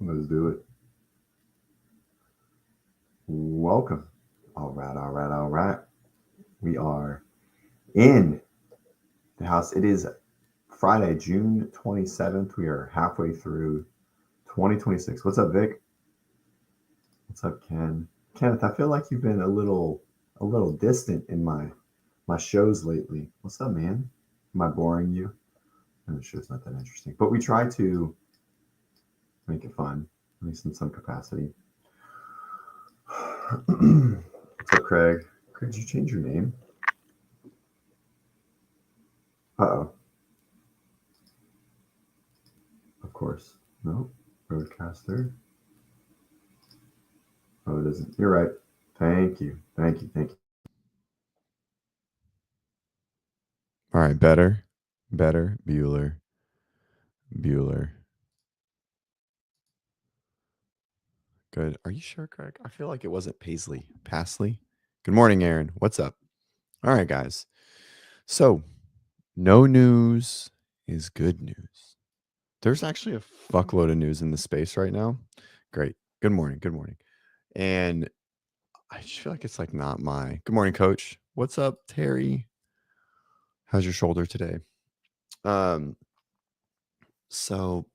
Let's do it. Welcome. All right. We are in the house. It is Friday, June 27th. We are halfway through 2026. What's up, Vic? What's up, Ken? Kenneth, I feel like you've been a little distant in my shows lately. What's up, man? Am I boring you? I'm sure it's not that interesting, but we try to make it fun, at least in some capacity. What's up, Craig? Craig, did you change your name? Uh-oh. Of course. No. Roadcaster. Oh, it isn't. You're right. Thank you. All right, better, Bueller. Good. Are you sure, Craig? I feel like it wasn't Pasley. Good morning, Aaron. What's up? All right, guys. So, no news is good news. There's actually a fuckload of news in the space right now. Great. Good morning. And I just feel like it's like not my. Good morning, Coach. What's up, Terry? How's your shoulder today? Um.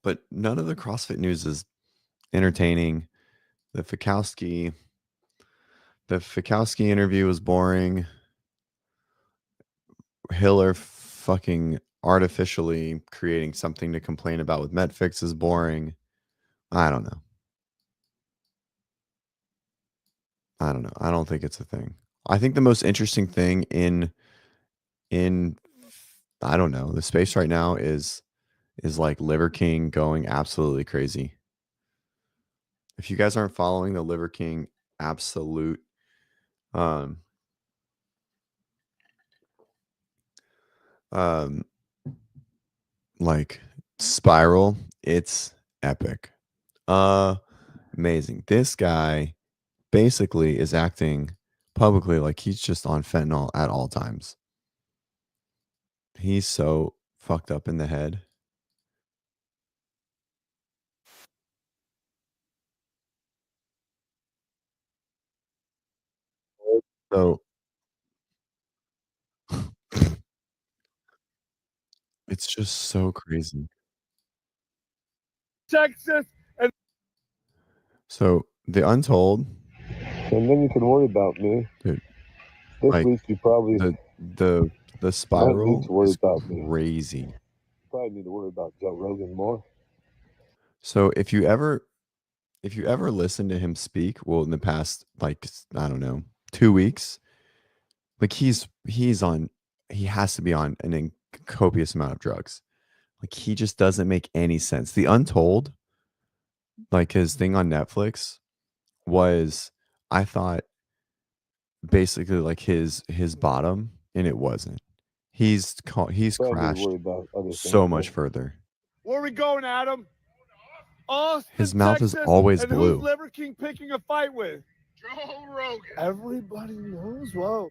But none of the CrossFit news is entertaining. The Fikowski interview was boring. Hiller fucking artificially creating something to complain about with Medfix is boring. I don't know. I don't think it's a thing. I think the most interesting thing in I don't know, the space right now is like Liver King going absolutely crazy. If you guys aren't following the Liver King absolute um um like spiral, it's epic. Amazing. This guy basically is acting publicly like he's just on fentanyl at all times. He's so fucked up in the head. So it's just so crazy. Texas and So the Untold, and then you can worry about me. dude, This like week you probably the might need spiral to worry is about me. crazy. Probably need to worry about Joe Rogan more. So if you ever listen to him speak, well, in the past, like, I don't know, 2 weeks, like he has to be on an copious amount of drugs. Like he just doesn't make any sense. The Untold, like his thing on Netflix, was, I thought, basically like his bottom, and it wasn't. He's Probably need to crashed worry about other so things. much further. Where are we going, Adam? Austin, His mouth is Texas, always and blue. who's Liver King picking a fight with? Joe Rogan. Everybody knows. Whoa.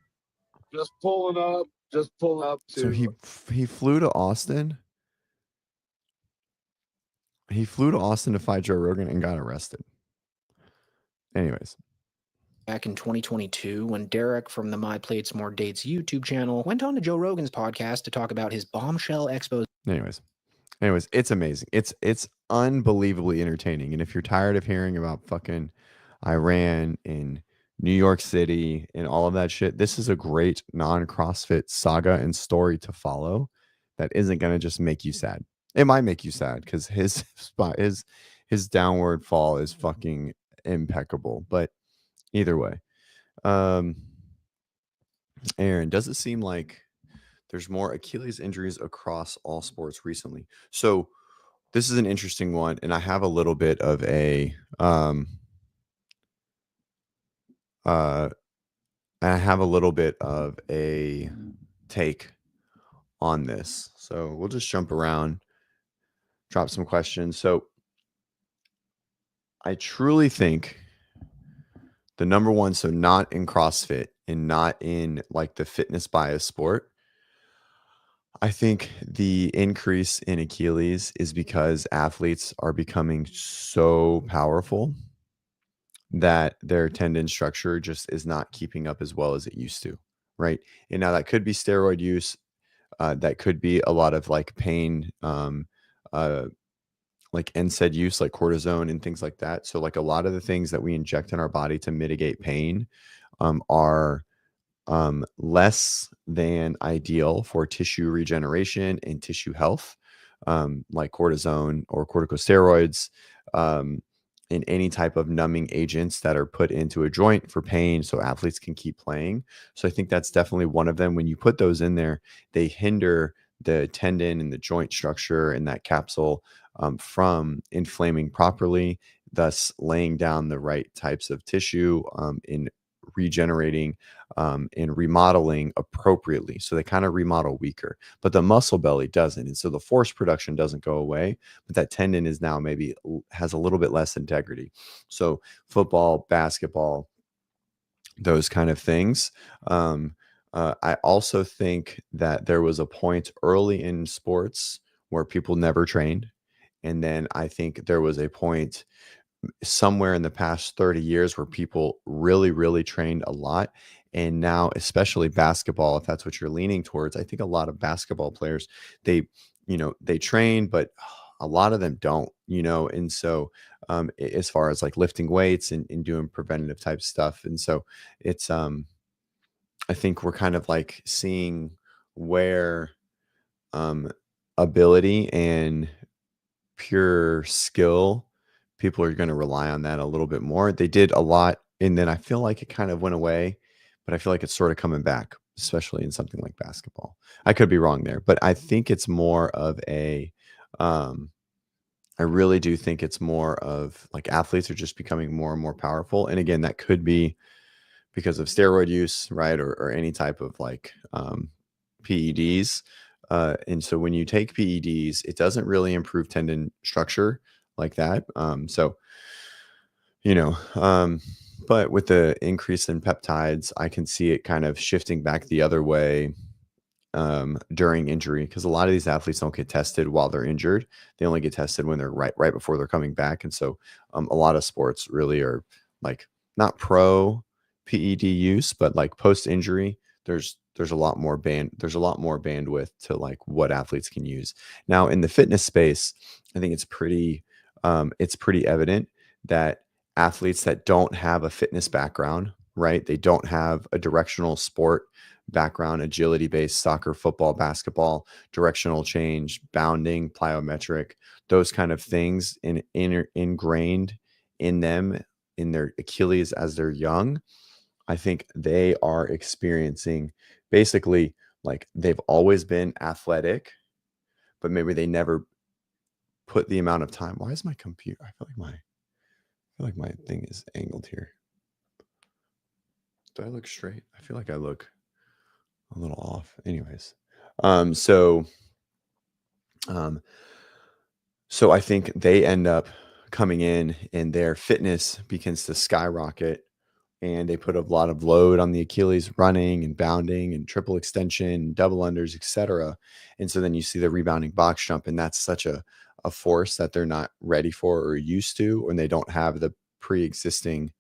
Just pulling up. So he flew to Austin. He flew to Austin to fight Joe Rogan and got arrested. Anyways, back in 2022 when Derek from the My Plates More Dates YouTube channel went on to Joe Rogan's podcast to talk about his bombshell expose. anyways, it's amazing. It's unbelievably entertaining. And if you're tired of hearing about fucking Iran and New York City and all of that shit, this is a great non-CrossFit saga and story to follow that isn't going to just make you sad. It might make you sad because his spot his downward fall is fucking impeccable. But either way, Aaron, does it seem like there's more Achilles injuries across all sports recently? So this is an interesting one, and I have a little bit of a take on this. So we'll just jump around, drop some questions. So I truly think the number one, so not in CrossFit and not in like the fitness bias sport, I think the increase in Achilles is because athletes are becoming so powerful that their tendon structure just is not keeping up as well as it used to, right? And now that could be steroid use, that could be a lot of like pain, uh, like NSAID use, like cortisone and things like that. So like a lot of the things that we inject in our body to mitigate pain are less than ideal for tissue regeneration and tissue health, like cortisone or corticosteroids, and any type of numbing agents that are put into a joint for pain so athletes can keep playing. So I think that's definitely one of them. When you put those in there, they hinder the tendon and the joint structure in that capsule from inflaming properly, thus laying down the right types of tissue in regenerating and remodeling appropriately. So they kind of remodel weaker, but the muscle belly doesn't. And so the force production doesn't go away, but that tendon is now maybe has a little bit less integrity. So football, basketball, those kind of things. I also think that there was a point early in sports where people never trained. And then I think there was a point somewhere in the past 30 years where people really, really trained a lot. And now, especially basketball, if that's what you're leaning towards, I think a lot of basketball players, they train, but a lot of them don't, and so as far as like lifting weights and doing preventative type stuff. And so it's, I think we're kind of like seeing where um, ability and pure skill, people are going to rely on that a little bit more. They did a lot, and then I feel like it kind of went away, but I feel like it's sort of coming back, especially in something like basketball. I could be wrong there, but I think it's more of um, I really do think it's more of like athletes are just becoming more and more powerful. And again, that could be because of steroid use, right? Or any type of like PEDs. And so when you take PEDs, it doesn't really improve tendon structure like that. You know, um, but with the increase in peptides, I can see it kind of shifting back the other way during injury, because a lot of these athletes don't get tested while they're injured. They only get tested when they're right before they're coming back. And so a lot of sports really are like not pro PED use, but like post injury, there's a lot more bandwidth to like what athletes can use. Now in the fitness space, I think it's pretty evident that athletes that don't have a fitness background, right? They don't have a directional sport background, agility based soccer, football, basketball, directional change, bounding, plyometric, those kind of things ingrained in them, in their Achilles as they're young. I think they are experiencing basically like they've always been athletic, but maybe they never put the amount of time. Why is my computer? I feel like my thing is angled here. Do I look straight? I feel like I look a little off. Anyways, so I think they end up coming in and their fitness begins to skyrocket, and they put a lot of load on the Achilles running and bounding and triple extension, double unders, etc. And so then you see the rebounding box jump, and that's such a force that they're not ready for or used to, and they don't have the pre-existing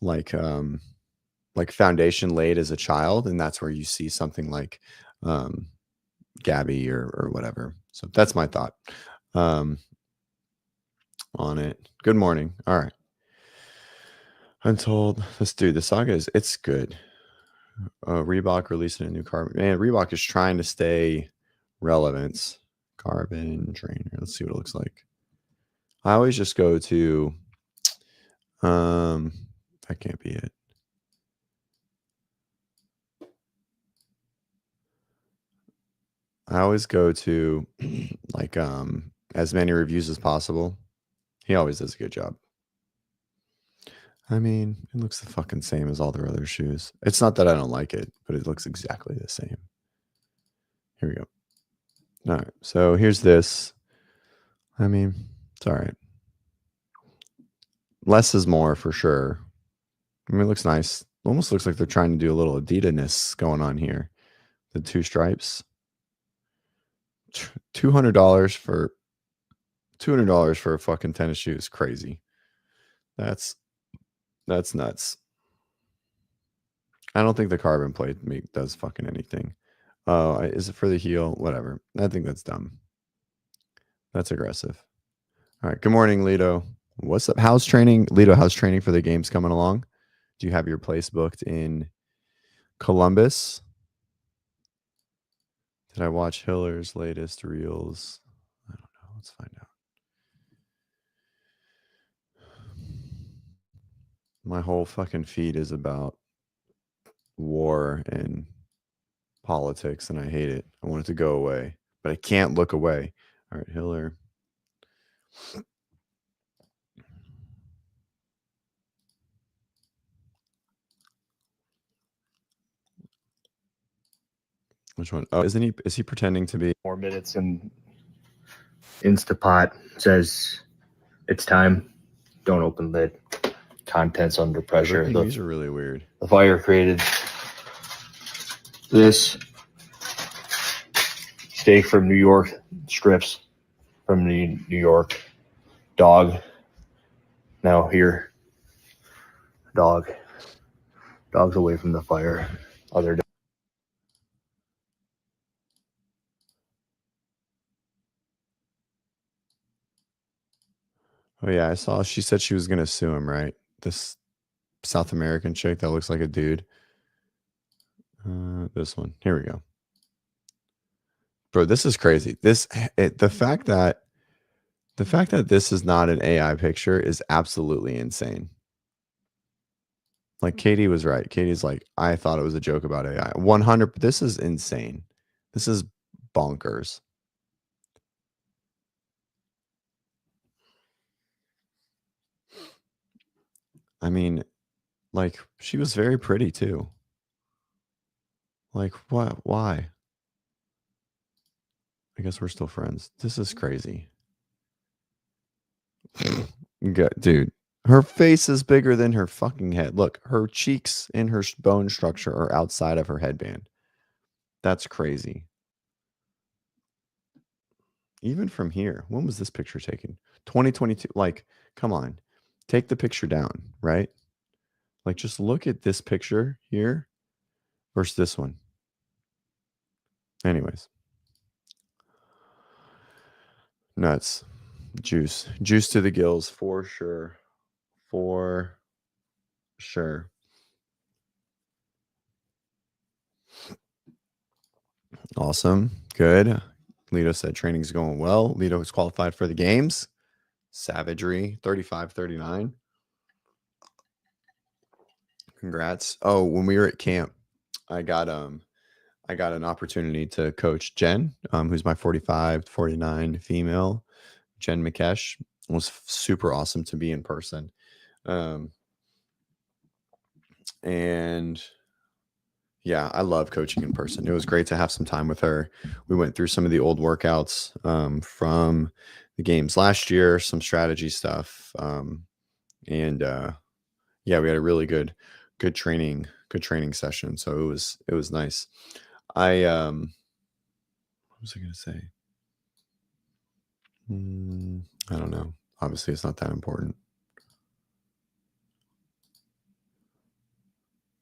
like foundation laid as a child. And that's where you see something like Gabby or whatever. So that's my thought on it. Good morning. All right. Untold. Let's do the saga it's good. Reebok releasing a new carbon. Man, Reebok is trying to stay relevant. Carbon trainer. Let's see what it looks like. I always just go to that can't be it. I always go to like as many reviews as possible. He always does a good job. I mean, it looks the fucking same as all their other shoes. It's not that I don't like it, but it looks exactly the same. Here we go. All right. So here's this. I mean, it's all right. Less is more for sure. I mean, it looks nice. Almost looks like they're trying to do a little Adidas-ness going on here. The two stripes. $200 for a fucking tennis shoe is crazy. That's nuts. I don't think the carbon plate does fucking anything. Is it for the heel? Whatever. I think that's dumb. That's aggressive. All right. Good morning, Lito. What's up? How's training, Lito? How's training for the games coming along? Do you have your place booked in Columbus? Did I watch Hiller's latest reels? I don't know. Let's find out. My whole fucking feed is about war and politics, and I hate it. I want it to go away, but I can't look away. All right, Hiller. Which one? Oh, isn't he? Is he pretending to be? More minutes and Instapot says it's time. Don't open lid. Contents under pressure. These are really weird. The fire created this steak from New York, strips from the New York, dog. Now here, dog. Dog's away from the fire. Other dog. Oh yeah, I saw. She said she was gonna sue him, right? This South American chick that looks like a dude. This one. Here we go. Bro, this is crazy. The fact that this is not an AI picture is absolutely insane. Like Katie was right. Katie's like, I thought it was a joke about AI. 100. This is insane. This is bonkers. I mean, like, she was very pretty too. Like, what? Why? I guess we're still friends. This is crazy. Dude, her face is bigger than her fucking head. Look, her cheeks and her bone structure are outside of her headband. That's crazy. Even from here, when was this picture taken? 2022. Like, come on. Take the picture down, right? Like, just look at this picture here versus this one. Anyways. Nuts. Juice to the gills for sure. For sure. Awesome. Good. Lito said training's going well. Lito is qualified for the games. Savagery 35-39. Congrats. Oh, when we were at camp, I got an opportunity to coach Jen, who's my 45-49 female. Jen McKesh. It was super awesome to be in person. And yeah, I love coaching in person. It was great to have some time with her. We went through some of the old workouts from the games last year, some strategy stuff. Yeah, we had a really good training session. So it was nice. What was I going to say? I don't know. Obviously, it's not that important.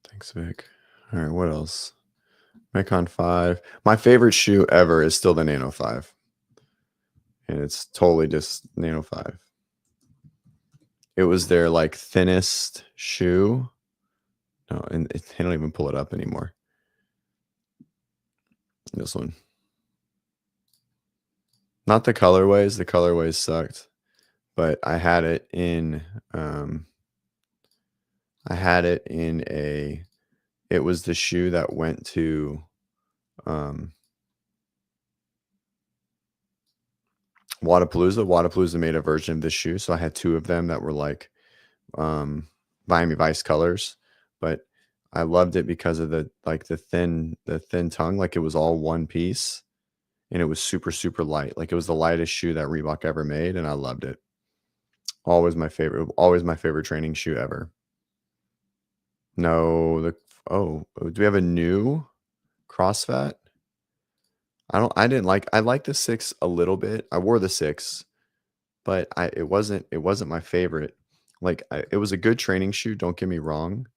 Thanks, Vic. All right, what else? Metcon 5. My favorite shoe ever is still the Nano 5. And it's totally just Nano 5. It was their like thinnest shoe. No, and they don't even pull it up anymore. This one. Not the colorways. The colorways sucked. But I had it in it was the shoe that went to Wadapalooza. Wadapalooza made a version of this shoe. So I had two of them that were like Miami Vice colors. But I loved it because of the thin tongue. Like it was all one piece. And it was super, super light. Like it was the lightest shoe that Reebok ever made. And I loved it. Always my favorite training shoe ever. No, do we have a new CrossFit? I like the 6 a little bit. I wore the 6, but it wasn't my favorite. Like it was a good training shoe, don't get me wrong.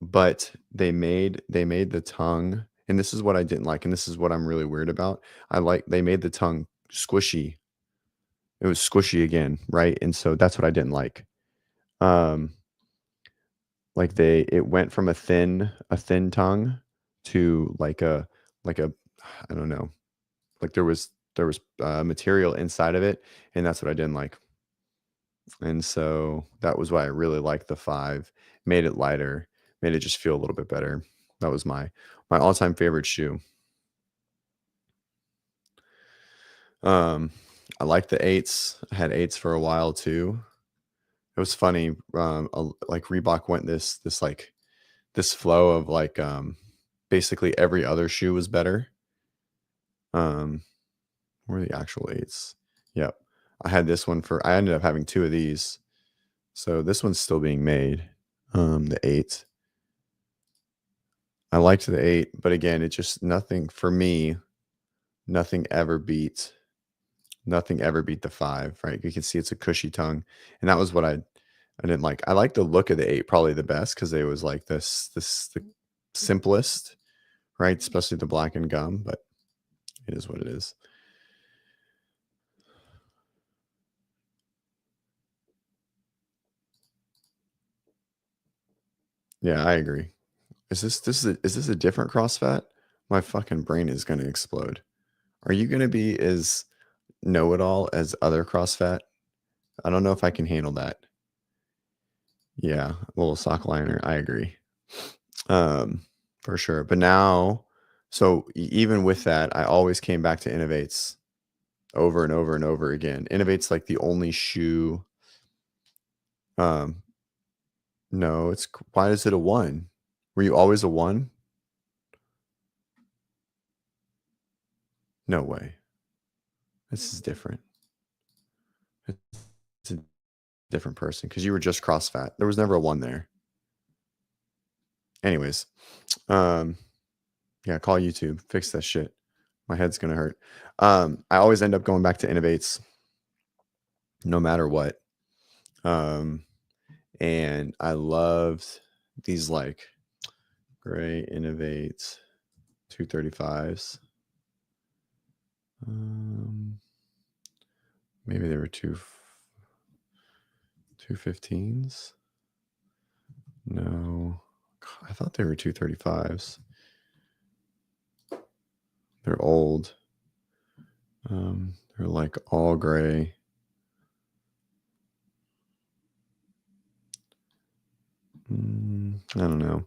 But they made the tongue, and this is what I didn't like, and this is what I'm really weird about. They made the tongue squishy. It was squishy again, right? And so that's what I didn't like. Like it went from a thin tongue to like a I don't know. Like there was material inside of it, and that's what I didn't like. And so that was why I really liked the 5. Made it lighter, made it just feel a little bit better. That was my all-time favorite shoe. I like the 8s. I had 8s for a while too. It was funny. Like Reebok went this flow of like basically every other shoe was better. Where are the actual 8s? Yep. I ended up having 2 of these. So this one's still being made. The 8. I liked the 8, but again, it just nothing for me. Nothing ever beat the 5, right? You can see it's a cushy tongue, and that was what I didn't like. I like the look of the 8 probably the best because it was like the simplest, right? Especially the black and gum, but it is what it is. Yeah, I agree. Is this a different CrossFit? My fucking brain is gonna explode. Are you gonna be as know-it-all as other CrossFit? I don't know if I can handle that. Yeah, a little sock liner. I agree. For sure. But now, so even with that, I always came back to Innovates over and over and over again. Innovate's like the only shoe. No, why is it a 1? Were you always a 1? No way. This is different. It's a different person because you were just CrossFit. There was never a 1 there. Anyways, yeah, call YouTube. Fix that shit. My head's gonna hurt. I always end up going back to Innovates no matter what. And I loved these like gray Innovates 235s. Maybe they were 215s. No, I thought they were 235s. They're old. They're like all gray. I don't know.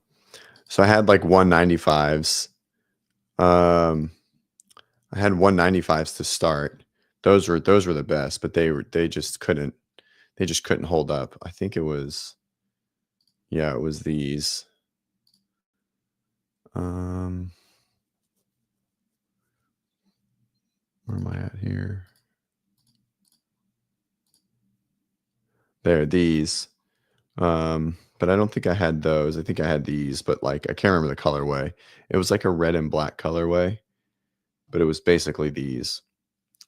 So I had like 195s. I had 195s to start. Those were the best, but they just couldn't hold up. I think it was these. Where am I at here? There, these. But I don't think I had those. I think I had these, but like I can't remember the colorway. It was like a red and black colorway, but it was basically these.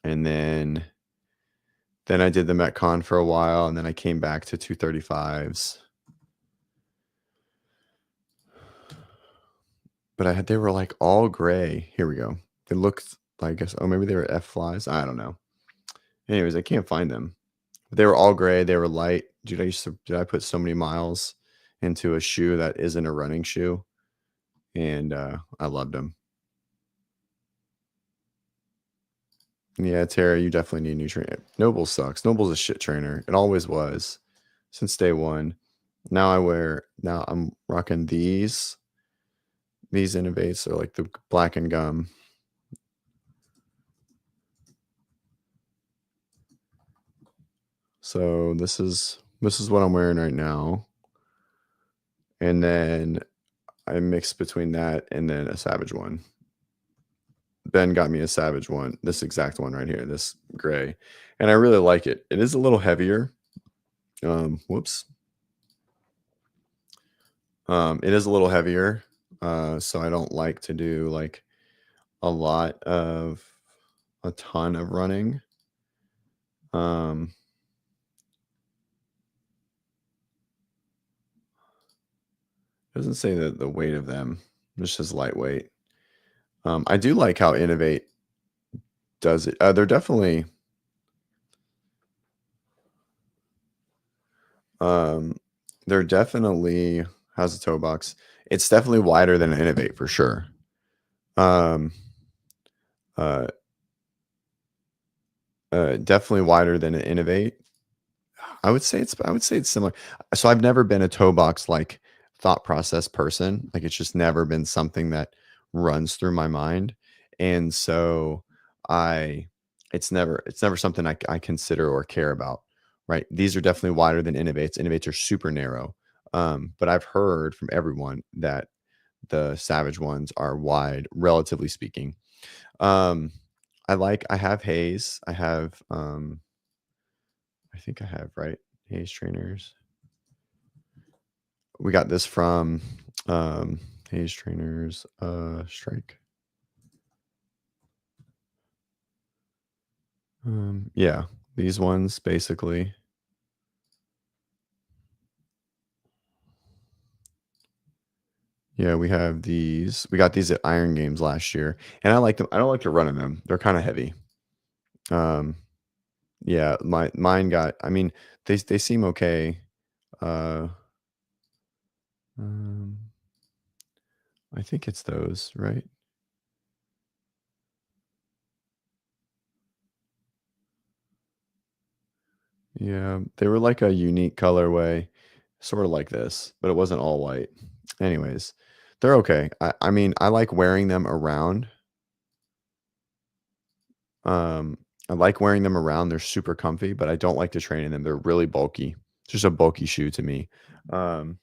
And then I did the Metcon for a while, and then I came back to 235s. But they were like all gray. Here we go. They looked, I guess, maybe they were F flies. I don't know. Anyways, I can't find them. But they were all gray. They were light. Dude, did I put so many miles into a shoe that isn't a running shoe? And I loved them. Yeah, Tara, you definitely need a new trainer. Noble sucks. Noble's a shit trainer. It always was since day one. Now I'm rocking these. These Innovates are like the black and gum. So this is what I'm wearing right now. And then I mixed between that and then a Savage one. Ben got me a Savage one, this exact one right here, this gray. And I really like it. It is a little heavier. Whoops. It is a little heavier. So I don't like to do like a ton of running. Doesn't say the weight of them, just says lightweight. I do like how Innovate does it. They're definitely has a toe box. It's definitely wider than an Innovate for sure. Definitely wider than an Innovate. I would say it's similar. So I've never been a toe box like thought process person. Like it's just never been something that runs through my mind. And so it's never something I consider or care about. Right. These are definitely wider than Innovates. Innovates are super narrow. But I've heard from everyone that the Savage ones are wide, relatively speaking. I have Hayes. I have I think I have, right? Hayes trainers. We got this from Hayes trainers strike. Yeah, these ones basically. Yeah, we have these. We got these at Iron Games last year, and I like them. I don't like to run in them. They're kind of heavy. Yeah, mine got. I mean, they seem okay. I think it's those, right? Yeah, they were like a unique colorway, sort of like this, but it wasn't all white. Anyways, they're okay. I mean, I like wearing them around. I like wearing them around. They're super comfy, but I don't like to train in them. They're really bulky. It's just a bulky shoe to me. Nano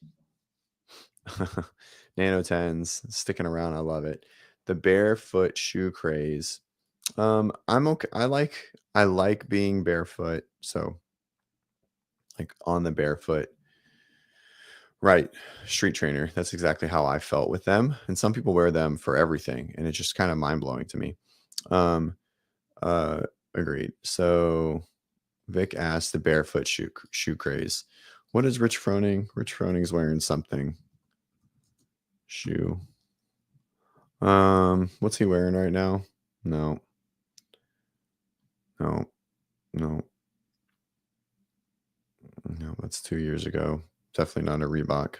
10s sticking around. I love it. The Barefoot shoe craze. I'm okay. I like being barefoot. So like on the Barefoot. Right. Street trainer. That's exactly how I felt with them. And some people wear them for everything. And it's just kind of mind blowing to me. Agreed. So Vic asked the Barefoot shoe craze. What is Rich Froning? Rich Froning's wearing something. Shoe. What's he wearing right now? No. No, that's 2 years ago. Definitely not a Reebok.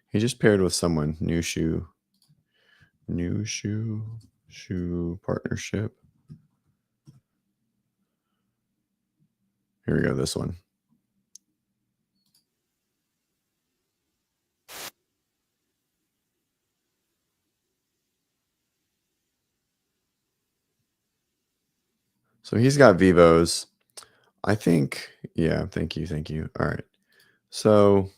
He just paired with someone. New shoe partnership. Here we go. This one. So he's got Vivos. I think, yeah, thank you. All right. So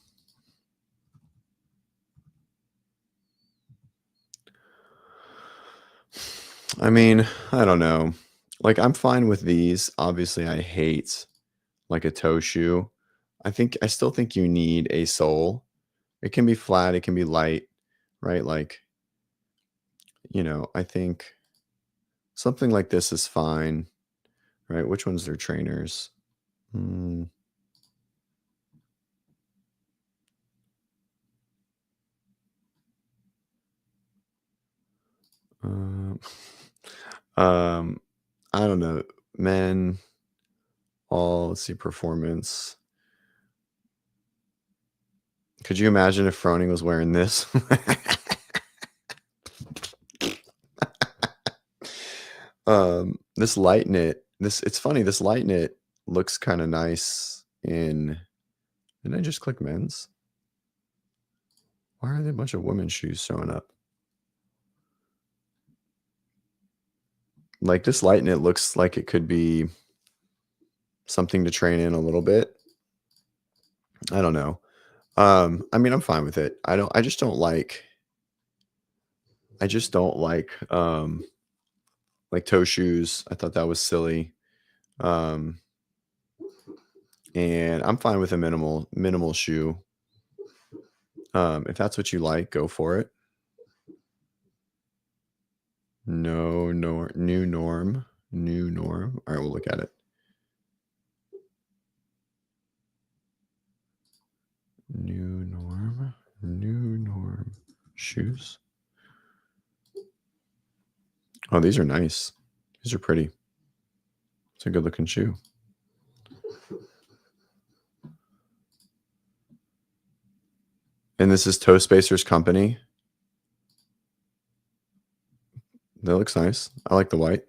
I mean, I don't know. Like I'm fine with these. Obviously, I hate like a toe shoe. I still think you need a sole. It can be flat, it can be light, right? Like, I think something like this is fine, right? Which ones are trainers? I don't know. Men, let's see, performance. Could you imagine if Froning was wearing this? This light knit, it's funny, this light knit looks kind of nice in, didn't I just click men's? Why are there a bunch of women's shoes showing up? Like this light knit looks like it could be something to train in a little bit. I don't know. I mean, I'm fine with it. I just don't like toe shoes. I thought that was silly. And I'm fine with a minimal shoe. If that's what you like, go for it. New norm. All right, we'll look at it. New norm shoes. Oh, these are nice. These are pretty. It's a good looking shoe. And this is Toe Spacer's company. That looks nice. I like the white.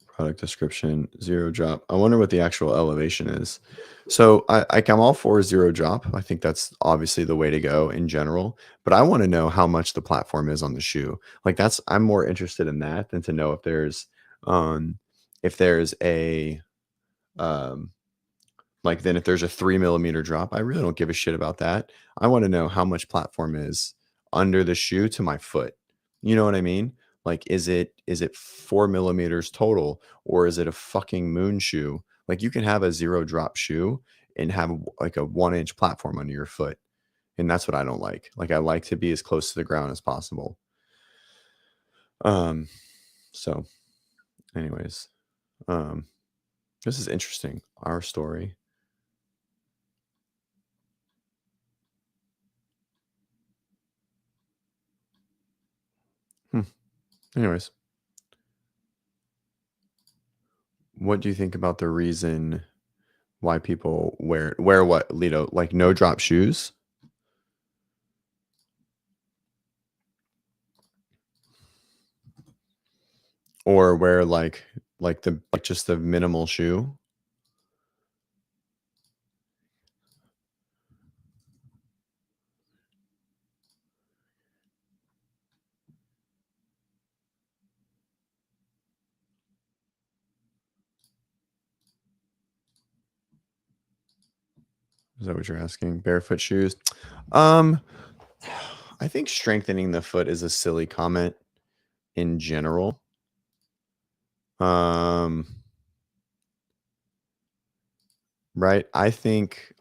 Product description, 0 drop. I wonder what the actual elevation is. So I'm all for 0 drop. I think that's obviously the way to go in general. But I want to know how much the platform is on the shoe. Like I'm more interested in that than to know if there's a like then if there's a 3 millimeter drop. I really don't give a shit about that. I want to know how much platform is under the shoe to my foot. You know what I mean? Like, is it 4 millimeters total, or is it a fucking moon shoe? Like, you can have a 0 drop shoe and have like a 1-inch platform under your foot. And that's what I don't like. Like, I like to be as close to the ground as possible. So anyways, this is interesting. Our story. Anyways, what do you think about the reason why people wear what, Lito? Like no drop shoes? Or wear like just the minimal shoe? Is that what you're asking? Barefoot shoes? I think strengthening the foot is a silly comment in general. Right? I think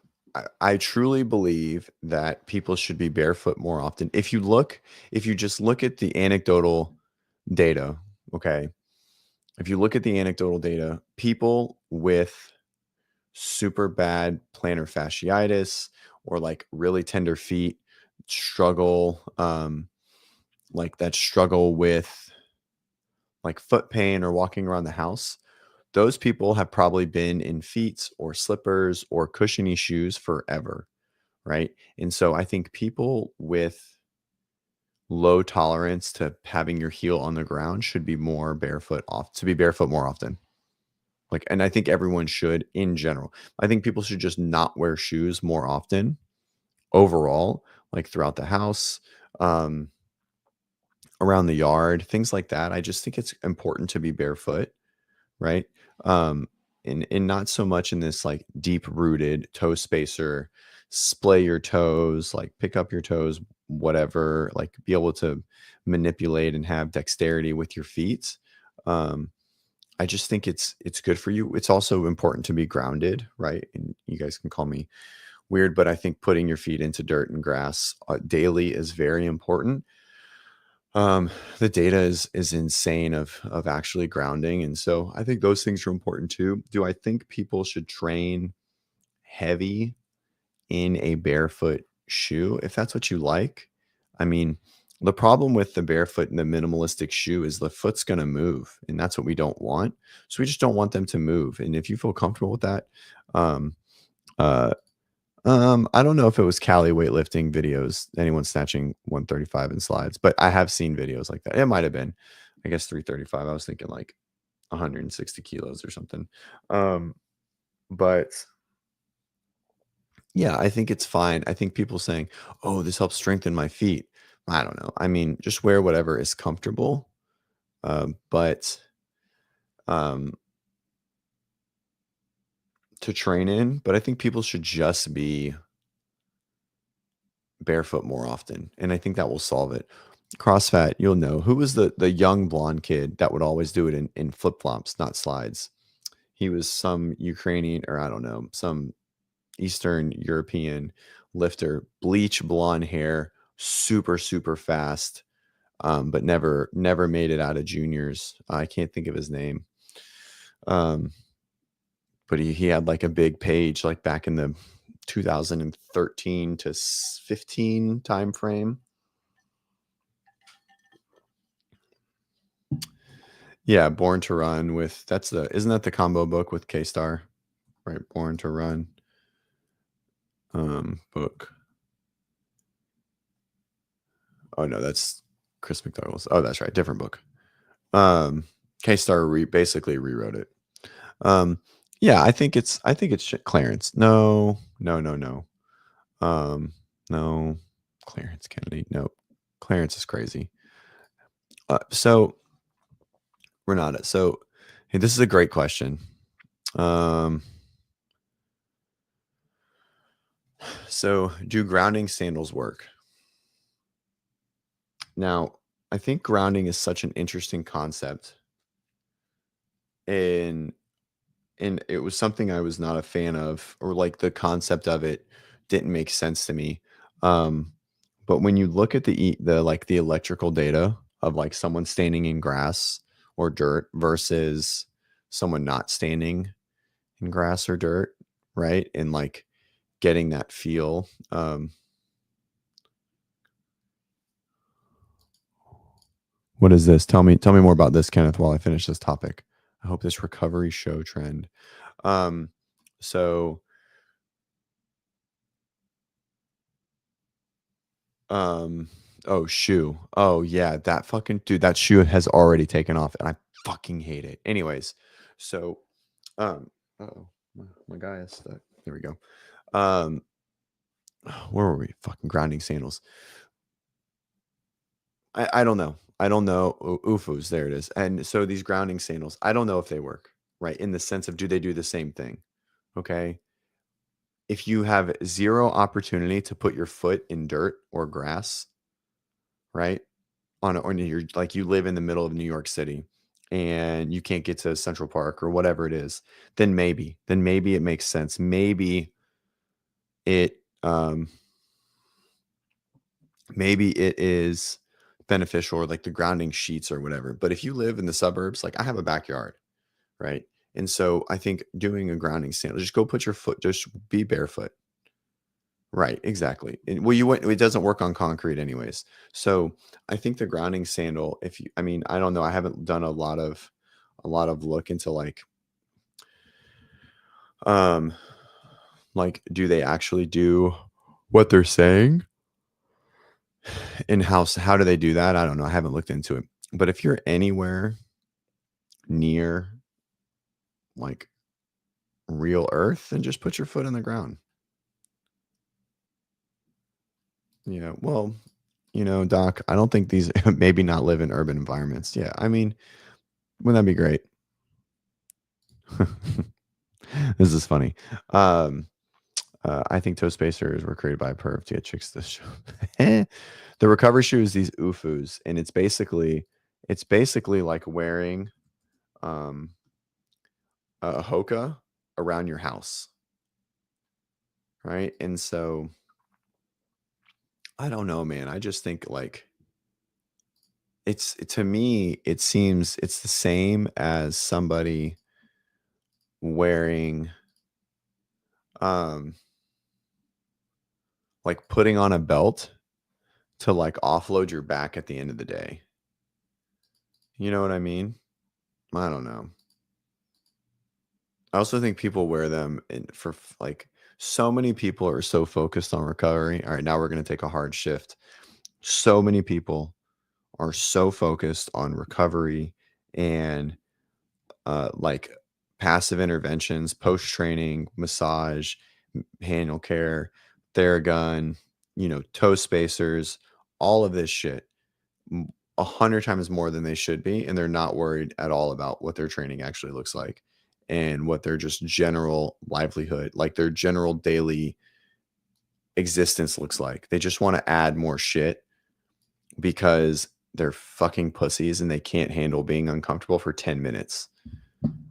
I truly believe that people should be barefoot more often. If you just look at the anecdotal data, okay? If you look at the anecdotal data, people with super bad plantar fasciitis or like really tender feet struggle with like foot pain or walking around the house. Those people have probably been in feet or slippers or cushiony shoes forever, right? And so I think people with low tolerance to having your heel on the ground should be barefoot more often. Like, and I think everyone should in general. I think people should just not wear shoes more often overall, like throughout the house, around the yard, things like that. I just think it's important to be barefoot, right? And not so much in this like deep rooted toe spacer, splay your toes, like pick up your toes, whatever, like be able to manipulate and have dexterity with your feet. I just think it's good for you. It's also important to be grounded, right? And you guys can call me weird, but I think putting your feet into dirt and grass daily is very important. The data is insane of actually grounding, and so I think those things are important too. Do I think people should train heavy in a barefoot shoe? If that's what you like, I mean, the problem with the barefoot and the minimalistic shoe is the foot's going to move, and that's what we don't want. So we just don't want them to move. And if you feel comfortable with that, I don't know if it was Cali weightlifting videos, anyone snatching 135 in slides, but I have seen videos like that. It might have been, I guess 335. I was thinking like 160 kilos or something. But yeah, I think it's fine. I think people saying, oh, this helps strengthen my feet. I don't know. I mean, just wear whatever is comfortable. But to train in, but I think people should just be barefoot more often. And I think that will solve it. CrossFit, you'll know. Who was the young blonde kid that would always do it in flip-flops, not slides? He was some Ukrainian, or I don't know, some Eastern European lifter, bleach blonde hair, super, super fast. but never made it out of juniors. I can't think of his name. But he had like a big page like back in the 2013 to 15 time frame. Yeah, Born to Run with isn't that the combo book with K-Star? Right, Born to Run. Book. Oh no, that's Chris McDougall's. Oh, that's right, different book. K-Star basically rewrote it. Yeah, I think it's Clarence. No. No, Clarence Kennedy. No, Clarence is crazy. So Renata, so hey, this is a great question. So do grounding sandals work? Now, I think grounding is such an interesting concept. And it was something I was not a fan of, or like the concept of it didn't make sense to me. But when you look at the electrical data of like someone standing in grass or dirt versus someone not standing in grass or dirt, right? And like getting that feel. What is this? Tell me more about this, Kenneth, while I finish this topic. I hope this recovery show trend. So oh, shoe. Oh yeah, that fucking dude, that shoe has already taken off and I fucking hate it. Anyways, so my guy is stuck. There we go. Where were we? Fucking grounding sandals. I don't know. Ufus, there it is. And so these grounding sandals, I don't know if they work, right? In the sense of, do they do the same thing? Okay. If you have zero opportunity to put your foot in dirt or grass, right? On you're like, you live in the middle of New York City and you can't get to Central Park or whatever it is, then maybe it makes sense. Maybe it is beneficial, or like the grounding sheets or whatever. But if you live in the suburbs, like I have a backyard, right? And so I think doing a grounding sandal, just go put your foot, just be barefoot. Right, exactly. It doesn't work on concrete anyways. So I think the grounding sandal, I don't know, I haven't done a lot of look into like do they actually do what they're saying? And how do they do that? I don't know. I haven't looked into it. But if you're anywhere near like real earth, then just put your foot on the ground. Yeah, well, Doc, I don't think these maybe not live in urban environments. Yeah, I mean, wouldn't that be great? This is funny. I think toe spacers were created by a perv to get chicks to show. The recovery shoe is these Ufus, and it's basically like wearing a hoka around your house, right? And so I don't know, man. I just think like to me, it seems it's the same as somebody wearing like putting on a belt to like offload your back at the end of the day. You know what I mean? I don't know. I also think people wear them for like, so many people are so focused on recovery. All right, now we're going to take a hard shift. So many people are so focused on recovery and like passive interventions, post training, massage, manual care, Theragun, toe spacers, all of this shit, 100 times more than they should be, and they're not worried at all about what their training actually looks like and what their just general livelihood, like their general daily existence looks like. They just want to add more shit because they're fucking pussies and they can't handle being uncomfortable for 10 minutes.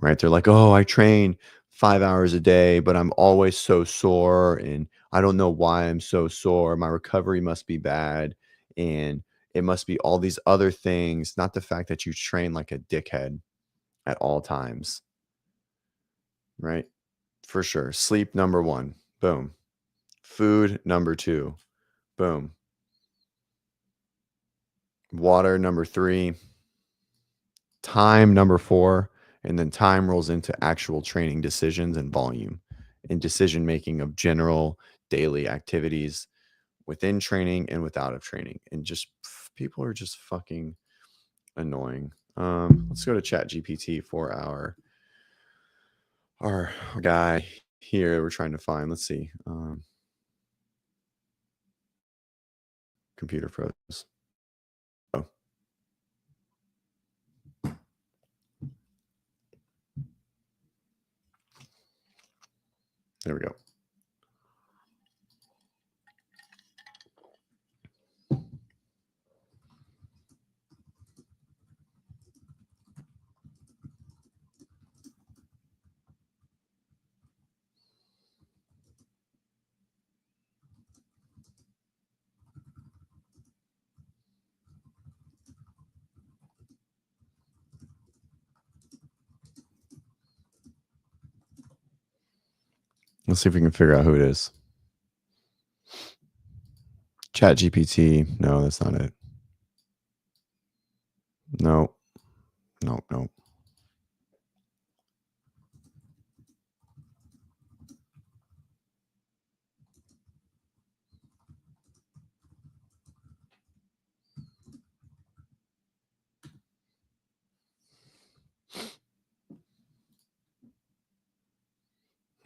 Right? They're like, "Oh, I train 5 hours a day, but I'm always so sore and I don't know why I'm so sore. My recovery must be bad." And It must be all these other things, not the fact that you train like a dickhead at all times. Right? For sure. Sleep, number 1. Boom. Food, number 2. Boom. Water, number 3. Time, number 4. And then time rolls into actual training decisions and volume and decision making of general daily activities within training and without of training. And just people are just fucking annoying. Let's go to Chat GPT for our guy here we're trying to find. Let's see. Computer froze. Oh. There we go. Let's see if we can figure out who it is. Chat GPT. No, that's not it. No. Nope.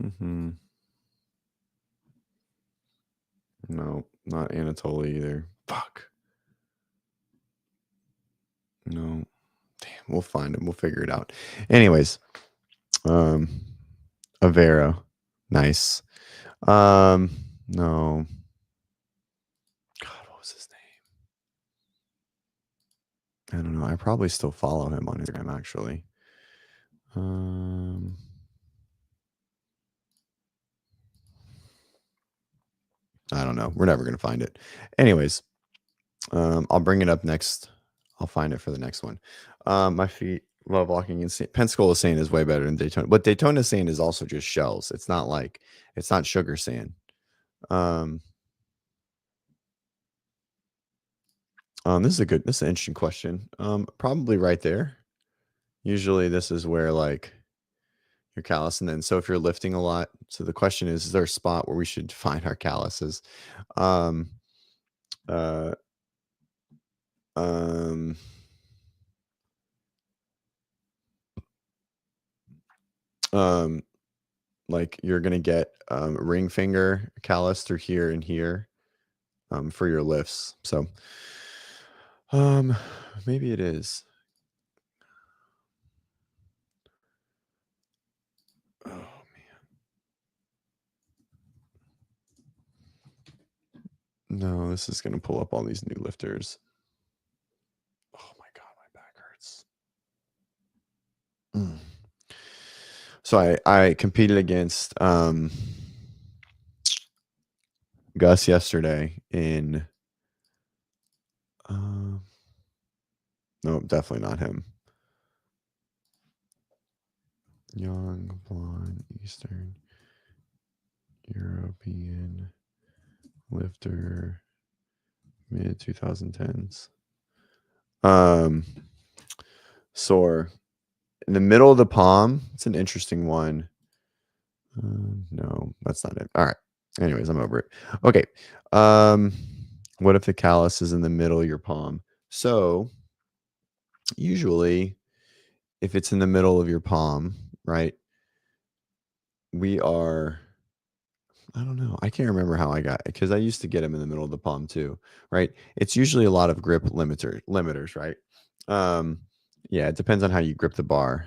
Mm-hmm. No, not Anatoly either. Fuck. No. Damn, we'll find him. We'll figure it out. Anyways, Avero. Nice. No. God, what was his name? I don't know. I probably still follow him on Instagram, actually. I don't know. We're never going to find it. Anyways, I'll bring it up next. I'll find it for the next one. My feet love walking in sand. Pensacola sand is way better than Daytona. But Daytona sand is also just shells. It's not sugar sand. This is an interesting question. Probably right there. Usually this is where like your callus, and then so if you're lifting a lot. So the question is there a spot where we should find our calluses? Like you're gonna get ring finger callus through here and here for your lifts. So maybe it is. Oh man. No, this is gonna pull up all these new lifters. Oh my god, my back hurts. So I competed against Gus yesterday in no, definitely not him. Young, blonde, Eastern European lifter, mid 2010s. Sore in the middle of the palm. It's an interesting one. No, that's not it. All right. Anyways, I'm over it. Okay. What if the callus is in the middle of your palm? So usually if it's in the middle of your palm, right? I don't know. I can't remember how I got it because I used to get them in the middle of the palm too, right? It's usually a lot of grip limiters, right? Yeah, it depends on how you grip the bar.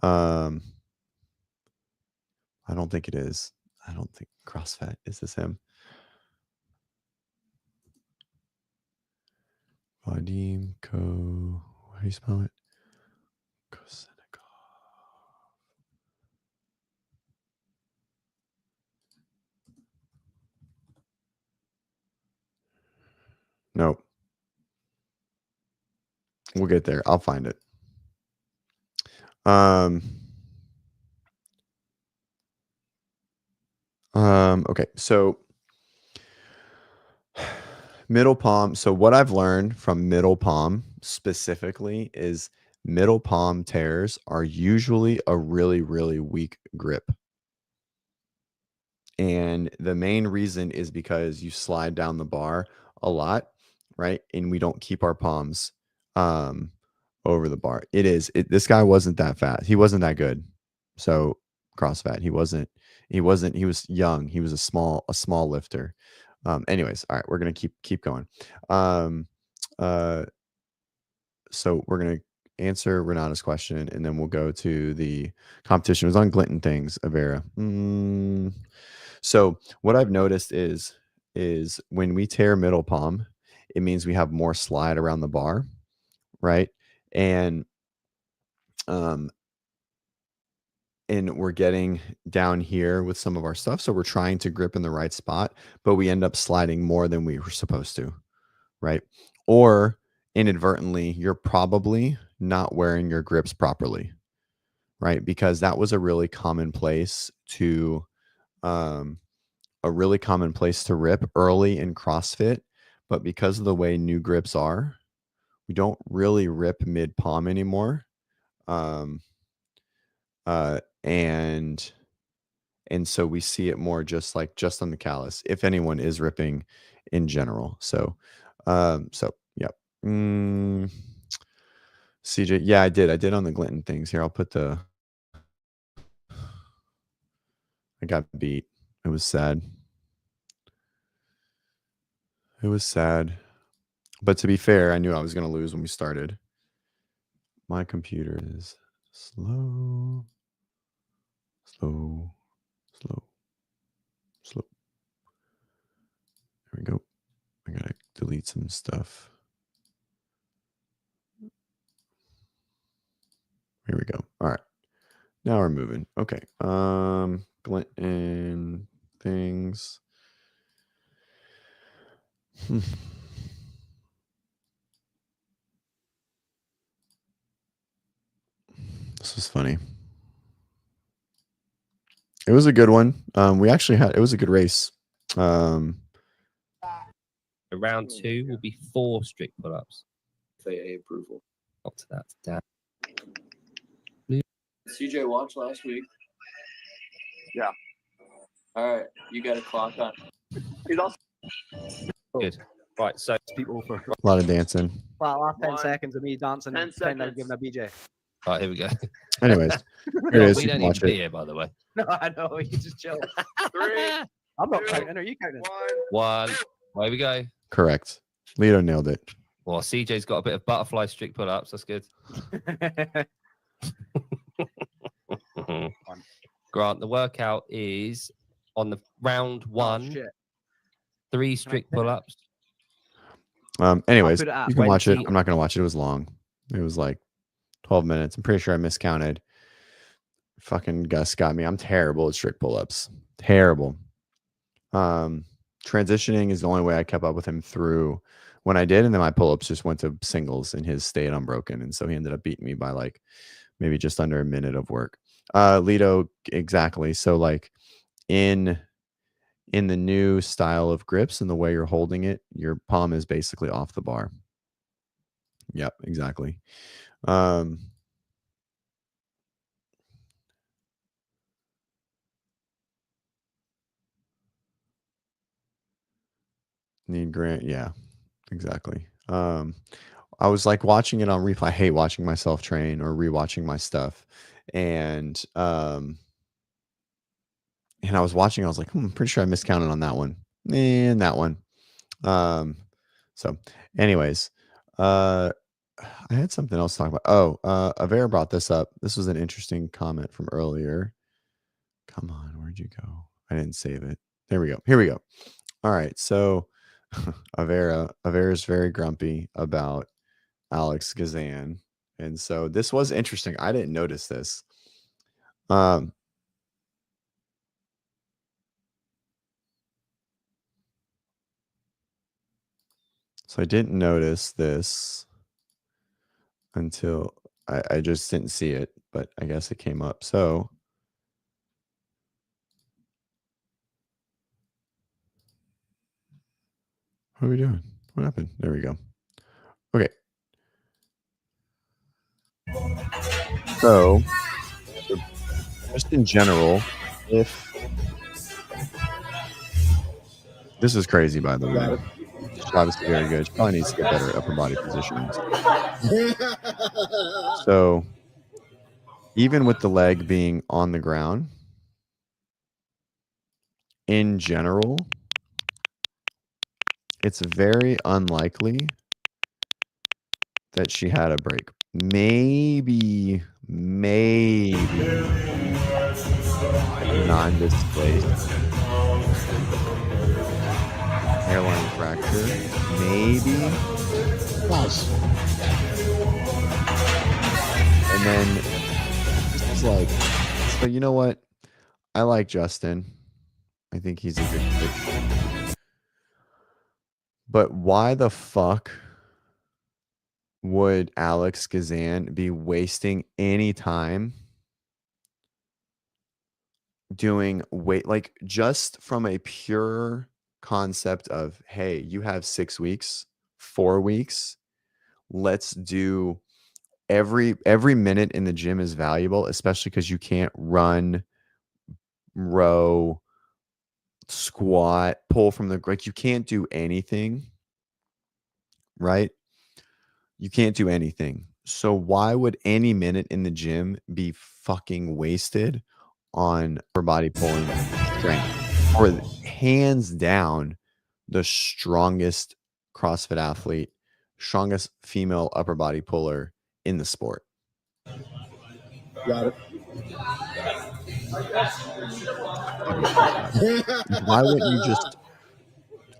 I don't think it is. I don't think CrossFit. Is this him? Vadim Ko. How do you spell it? Kosenikov. Nope. We'll get there. I'll find it. Okay, so middle palm. So what I've learned from middle palm specifically is middle palm tears are usually a really, really weak grip. And the main reason is because you slide down the bar a lot, right? And we don't keep our palms over the bar. This guy wasn't that fast. He wasn't that good. So CrossFit, he was young. He was a small lifter. Anyways, all right, we're gonna keep going. So we're gonna answer Renata's question, and then we'll go to the competition. It was on Glinton things, Avera. So what I've noticed is when we tear middle palm, it means we have more slide around the bar, right? And we're getting down here with some of our stuff. So we're trying to grip in the right spot, but we end up sliding more than we were supposed to, right? Or inadvertently, you're probably not wearing your grips properly, right? Because that was a really common place to rip early in CrossFit. But because of the way new grips are, we don't really rip mid palm anymore. And so we see it more just on the callus, if anyone is ripping in general. So yeah. CJ, yeah, I did on the Glinton things. Here, I'll put I got beat. It was sad. But to be fair, I knew I was going to lose when we started. My computer is slow. There we go. I got to delete some stuff. Here we go. All right. Now we're moving. Okay. Glinton things. This was funny. It was a good one. It was a good race. Round 2 will be 4 strict pull-ups. FAA approval. Up to that. Damn. CJ watched last week. Yeah. All right, you got a clock on. He's also Good. Right, so people for A lot of dancing. Well, last 10 One, seconds of me dancing 10 and pretending I'm seconds. giving a BJ. right, here we go. Anyways, here it is. We You don't can need watch to be it. here, by the way. No, I know. You just chill. 3, I'm not 2, counting. Are you counting? 1. 1. Here we go. Correct. Lito nailed it. Well, CJ's got a bit of butterfly strict pull-ups. That's good. Grant, the workout is on the round 1, shit. 3 strict pull-ups. Anyways, put it at you can watch it. 20. I'm not going to watch it. It was long. It was like 12 minutes. I'm pretty sure I miscounted. Fucking Gus got me. I'm terrible at strict pull-ups. Terrible. Transitioning is the only way I kept up with him through when I did, and then my pull-ups just went to singles and his stayed unbroken, and so he ended up beating me by like maybe just under a minute of work. Lito, exactly. So like in the new style of grips and the way you're holding it, your palm is basically off the bar. Yep, exactly. Need Grant, yeah, exactly. I was like watching it on replay. I hate watching myself train or rewatching my stuff. And I was watching, I was like, I'm pretty sure I miscounted on that one. And that one. So anyways, I had something else to talk about. Oh, Avera brought this up. This was an interesting comment from earlier. Come on, where'd you go? I didn't save it. There we go. Here we go. All right. So Avera's very grumpy about Alex Gazan. And so this was interesting. I didn't notice this. So I didn't notice this. until I just didn't see it, but I guess it came up. So what are we doing? What happened? There we go. Okay. So just in general, if this is crazy, by the way, she's obviously very good. She probably needs to get better at upper body positionings. So even with the leg being on the ground, in general, it's very unlikely that she had a break. Maybe non-displaced hairline fracture. Maybe. Nice. And then this is like, so you know what? I like Justin. I think he's a good coach. But why the fuck would Alex Gazan be wasting any time doing weight, like just from a pure concept of, hey, you have 6 weeks, 4 weeks, let's do every minute in the gym is valuable, especially because you can't run, row, squat, pull from the, like you can't do anything, right? You can't do anything. So why would any minute in the gym be fucking wasted on upper body pulling strength? Or hands down the strongest CrossFit athlete, strongest female upper body puller in the sport. Got it. Why wouldn't you just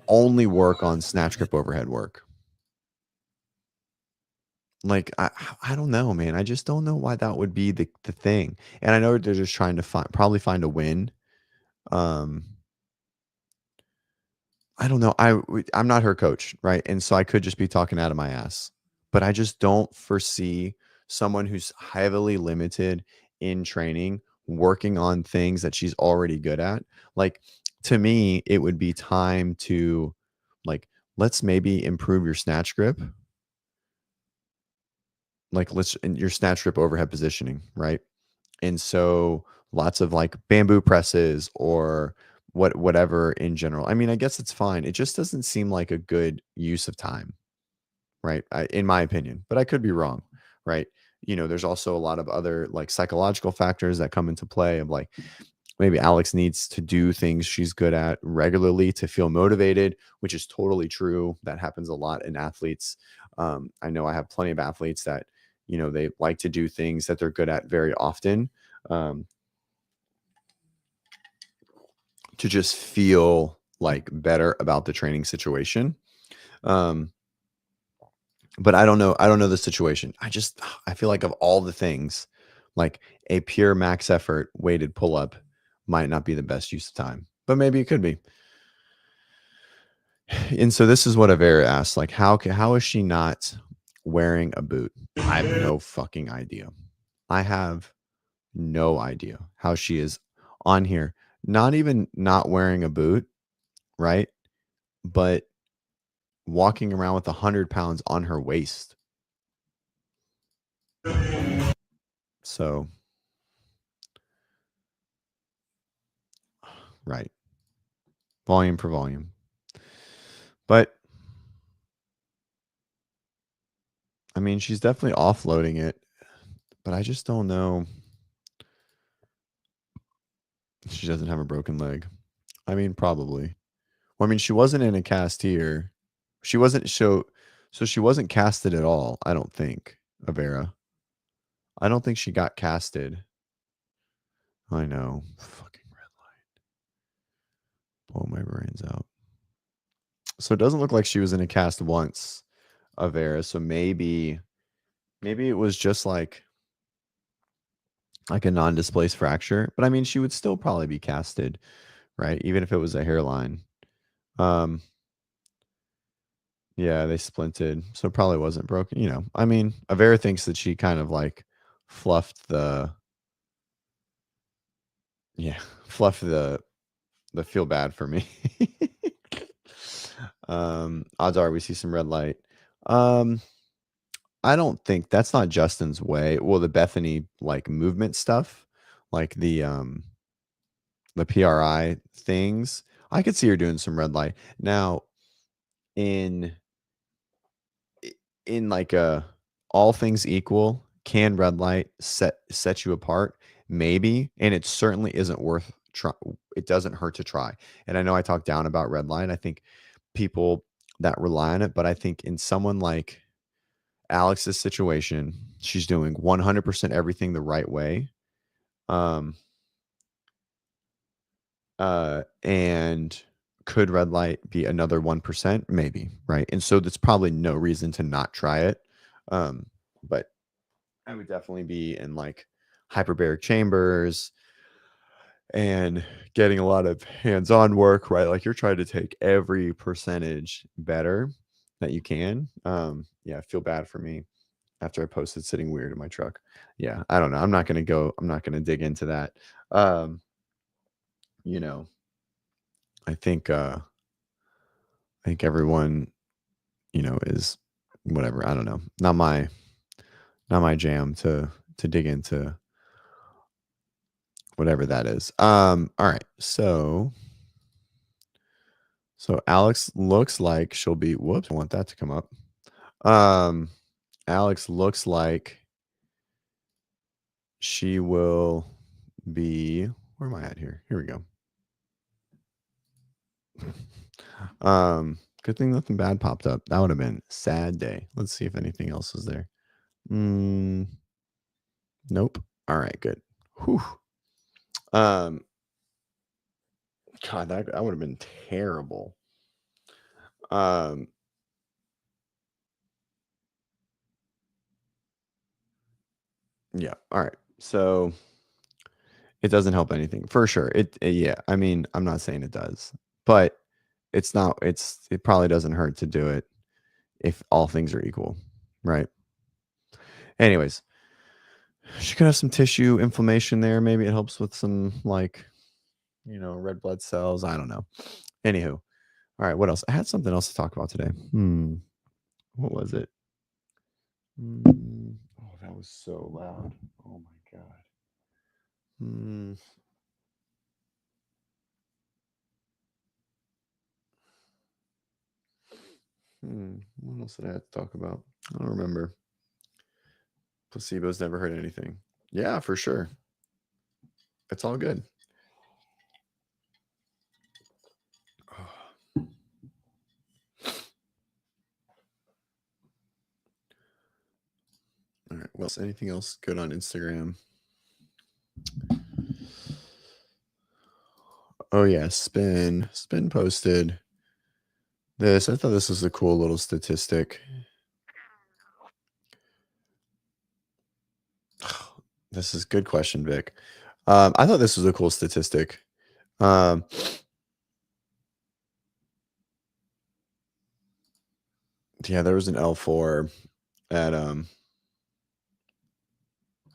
only work on snatch grip overhead work? Like, I don't know, man. I just don't know why that would be the thing. And I know they're just trying to probably find a win. I don't know. I'm not her coach, right? And so I could just be talking out of my ass. But I just don't foresee someone who's heavily limited in training working on things that she's already good at. Like, to me, it would be time to, like, let's maybe improve your snatch grip. Like, your snatch grip overhead positioning, right? And so lots of like bamboo presses or whatever in general. I mean, I guess it's fine. It just doesn't seem like a good use of time, right? In my opinion, but I could be wrong, right? You know, there's also a lot of other like psychological factors that come into play of like, maybe Alex needs to do things she's good at regularly to feel motivated, which is totally true. That happens a lot in athletes. I know I have plenty of athletes that, you know, they like to do things that they're good at very often, to just feel like better about the training situation. But I don't know the situation. I feel like of all the things, like a pure max effort weighted pull up might not be the best use of time, but maybe it could be. And so this is what Avera asked, like, how is she not wearing a boot? I have no fucking idea. I have no idea how she is on here, not even not wearing a boot, right? But walking around with 100 pounds on her waist. So, right. Volume for volume. But, I mean, she's definitely offloading it, but I just don't know. She doesn't have a broken leg. I mean, probably. Well, I mean, she wasn't in a cast here. She wasn't so she wasn't casted at all, I don't think, Avera. I don't think she got casted. I know. Fucking red light. Blow my brains out. So it doesn't look like she was in a cast once, Avera. So maybe it was just like a non-displaced fracture. But I mean, she would still probably be casted, right? Even if it was a hairline. Yeah, they splinted, so it probably wasn't broken. You know, I mean, Avera thinks that she kind of like fluffed the, yeah, fluffed the feel bad for me. Odds are we see some red light. I don't think that's not Justin's way. Well, the Bethany like movement stuff, like the PRI things, I could see her doing some red light. Now, in like a all things equal, can red light set you apart? Maybe, and it certainly isn't worth try. It doesn't hurt to try. And I know I talk down about red light. I think people that rely on it, but I think in someone like Alex's situation, she's doing 100% everything the right way. And could red light be another 1%? Maybe, right? And so that's probably no reason to not try it. But I would definitely be in like hyperbaric chambers and getting a lot of hands-on work, right? Like you're trying to take every percentage better that you can. Yeah, I feel bad for me after I posted sitting weird in my truck. Yeah, I don't know. I'm not going to dig into that. You know, I think everyone, you know, is whatever. I don't know. Not my jam to dig into whatever that is. All right. So Alex looks like she'll be, whoops, I want that to come up. Alex looks like she will be, where am I at here? Here we go. Good thing nothing bad popped up. That would have been a sad day. Let's see if anything else is there. Nope. All right, good. Whew. God, that would have been terrible. Yeah. All right. So it doesn't help anything for sure. Yeah. I mean, I'm not saying it does, but it probably doesn't hurt to do it if all things are equal, right? Anyways, she could have some tissue inflammation there. Maybe it helps with some like, you know, red blood cells. I don't know. Anywho, all right. What else? I had something else to talk about today. What was it? Oh, that was so loud. Oh my god. What else did I have to talk about? I don't remember. Placebos never hurt anything. Yeah, for sure. It's all good. All right. Well, anything else good on Instagram? Oh yeah, Spin posted this. I thought this was a cool little statistic. This is a good question, Vic. I thought this was a cool statistic. Yeah, there was an L4 at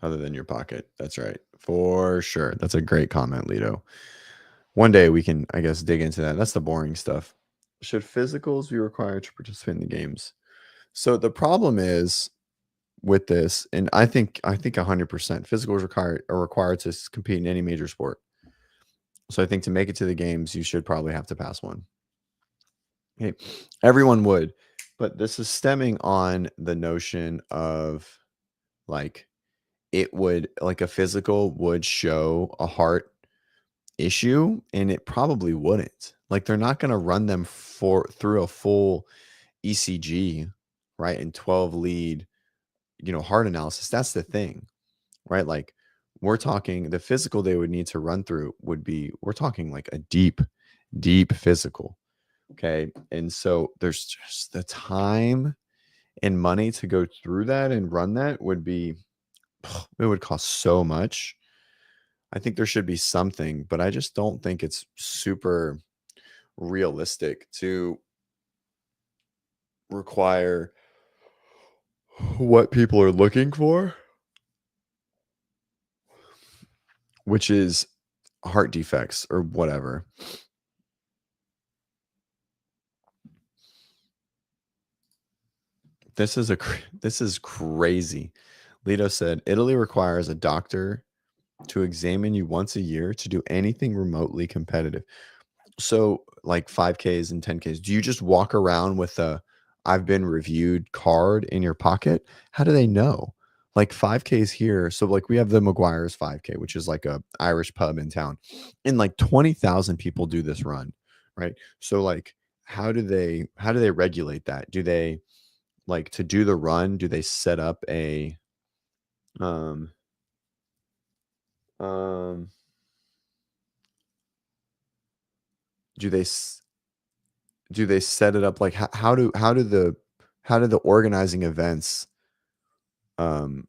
other than your pocket. That's right. For sure. That's a great comment, Lido. One day we can, I guess, dig into that. That's the boring stuff. Should physicals be required to participate in the games? So the problem is with this, and I think 100% physicals are required to compete in any major sport. So I think to make it to the games, you should probably have to pass one. Okay. Everyone would, but this is stemming on the notion of like it would, like a physical would show a heart issue, and it probably wouldn't. Like they're not going to run them through a full ECG, right? And 12 lead, you know, heart analysis. That's the thing, right? Like we're talking the physical they would need to run through would be, we're talking like a deep physical. Okay. And so there's just the time and money to go through that and run that would be, it would cost so much. I think there should be something, but I just don't think it's super realistic to require what people are looking for, which is heart defects or whatever. This is crazy. Lito said Italy requires a doctor to examine you once a year to do anything remotely competitive. So like 5Ks and 10Ks, do you just walk around with a I've been reviewed card in your pocket? How do they know? Like 5Ks here. So like we have the McGuire's 5K, which is like a Irish pub in town. And like 20,000 people do this run, right? So like how do they regulate that? Do they like to do the run? Do they set up a um do they set it up like how do the organizing events um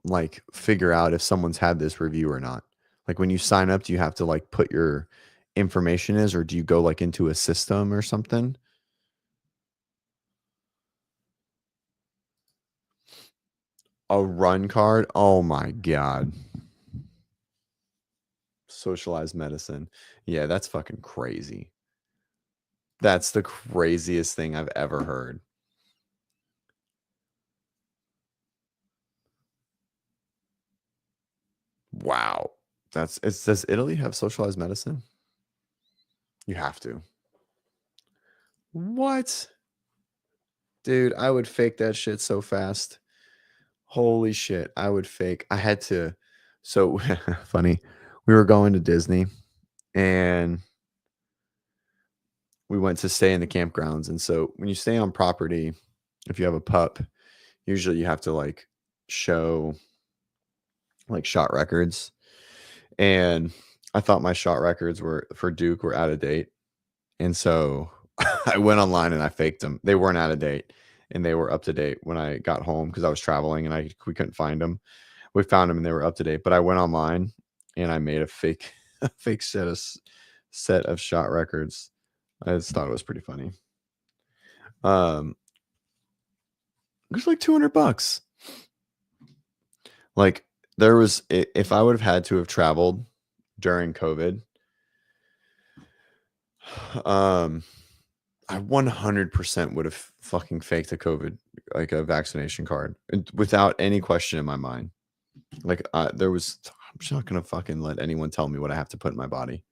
like figure out if someone's had this review or not? Like when you sign up, do you have to like put your information or do you go like into a system or something? A run card? Oh my god. Socialized medicine. Yeah, that's fucking crazy. That's the craziest thing I've ever heard. Wow. Does Italy have socialized medicine? You have to. What? Dude, I would fake that shit so fast. Holy shit. I would fake. I had to. So funny. We were going to Disney and we went to stay in the campgrounds. And so when you stay on property, if you have a pup, usually you have to like show like shot records. And I thought my shot records were for Duke were out of date. And so I went online and I faked them. They weren't out of date and they were up to date when I got home because I was traveling and we couldn't find them. We found them and they were up to date. But I went online and I made a fake set of shot records. I just thought it was pretty funny. It was like $200. Like there was, if I would have had to have traveled during COVID, I 100% would have fucking faked a COVID, like a vaccination card, without any question in my mind. Like I'm just not gonna fucking let anyone tell me what I have to put in my body.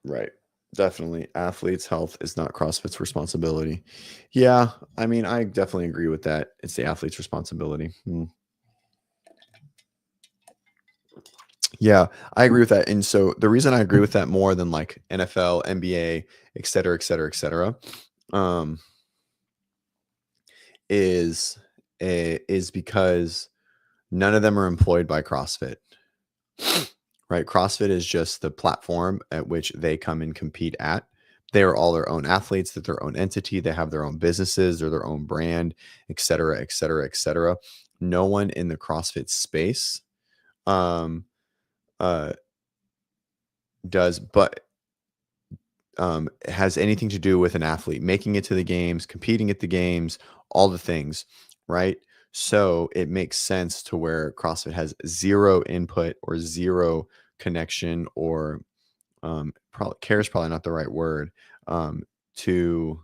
Right. Definitely. Athletes' health is not CrossFit's responsibility. Yeah. I mean, I definitely agree with that. It's the athlete's responsibility. Yeah, I agree with that. And so the reason I agree with that more than like NFL, NBA, et cetera, et cetera, et cetera, is because none of them are employed by CrossFit. Right? CrossFit is just the platform at which they come and compete at. They are all their own athletes, they're their own entity, they have their own businesses, they're their own brand, et cetera, et cetera, et cetera. No one in the CrossFit space has anything to do with an athlete making it to the games, competing at the games, all the things, right? So it makes sense to where CrossFit has zero input or zero connection or probably care is probably not the right word to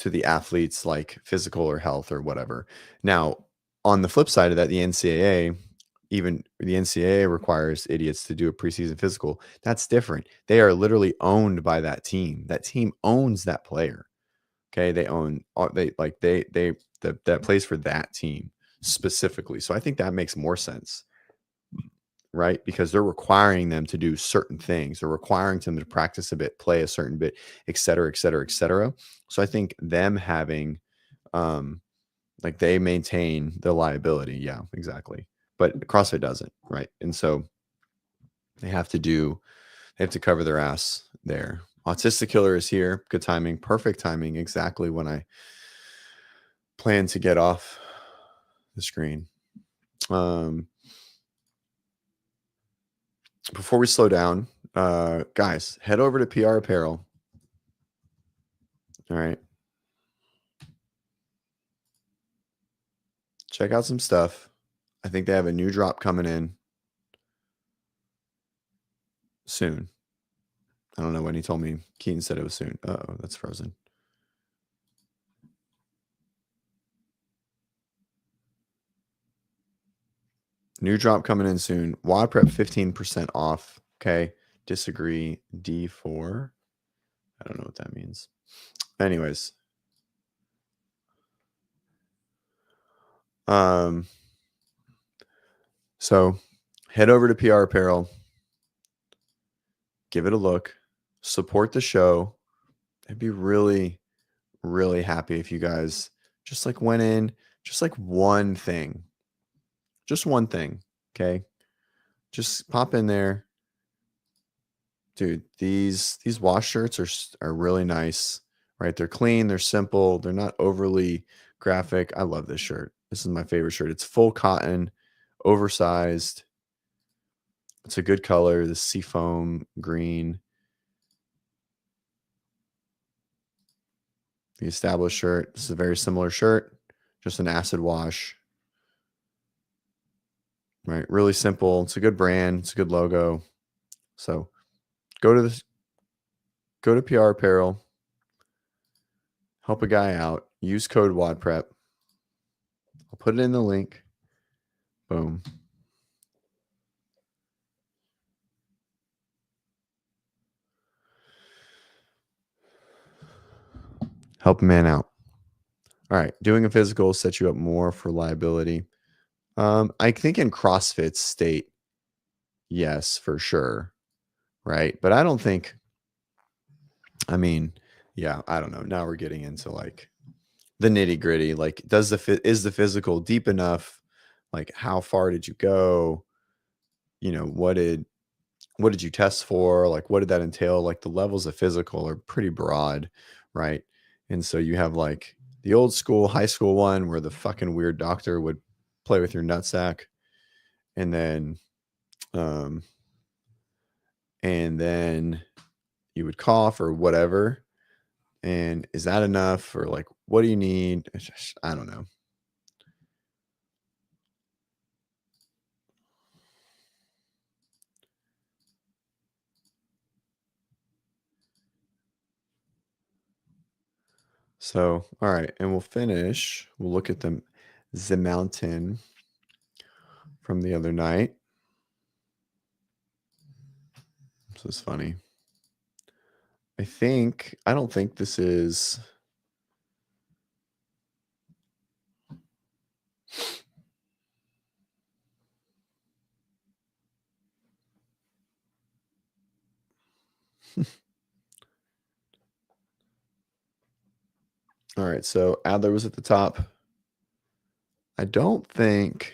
the athlete's like physical or health or whatever. Now, on the flip side of that, the NCAA requires idiots to do a preseason physical. That's different. They are literally owned by that team. That team owns that player. Okay, they own that plays for that team specifically. So I think that makes more sense, right? Because they're requiring them to do certain things. They're requiring them to practice a bit, play a certain bit, et cetera, et cetera, et cetera. So I think them having, like they maintain the liability. Yeah, exactly. But CrossFit doesn't, right? And so they have to cover their ass there. Autistic Killer is here. Good timing. Perfect timing. Exactly when I plan to get off the screen. Before we slow down, guys, head over to PR Apparel. All right. Check out some stuff. I think they have a new drop coming in soon. I don't know when he told me. Keaton said it was soon. Uh-oh, that's frozen. New drop coming in soon. WODprep 15% off. Okay. Disagree. D4. I don't know what that means. Anyways. So head over to PR Apparel. Give it a look. Support the show. I'd be really, really happy if you guys just like went in, just like one thing. Just one thing. Okay. Just pop in there. Dude, these wash shirts are really nice, right? They're clean, they're simple, they're not overly graphic. I love this shirt. This is my favorite shirt. It's full cotton, oversized. It's a good color, the seafoam green. The established shirt. This is a very similar shirt, just an acid wash. Right? Really simple. It's a good brand, it's a good logo. So go to PR Apparel. Help a guy out. Use code WODprep. I'll put it in the link. Boom. Help a man out. All right. Doing a physical sets you up more for liability. I think in CrossFit state, yes, for sure. Right. But I don't think, I mean, yeah, I don't know. Now we're getting into like the nitty gritty. Like, is the physical deep enough? Like, how far did you go? You know, what did you test for? Like, what did that entail? Like, the levels of physical are pretty broad, right? And so you have like the old school high school one where the fucking weird doctor would play with your nutsack, and then you would cough or whatever. And is that enough? Or like, what do you need? I don't know. So, all right. And we'll finish. We'll look at the mountain from the other night. This is funny. I don't think this is. All right, so Adler was at the top. I don't think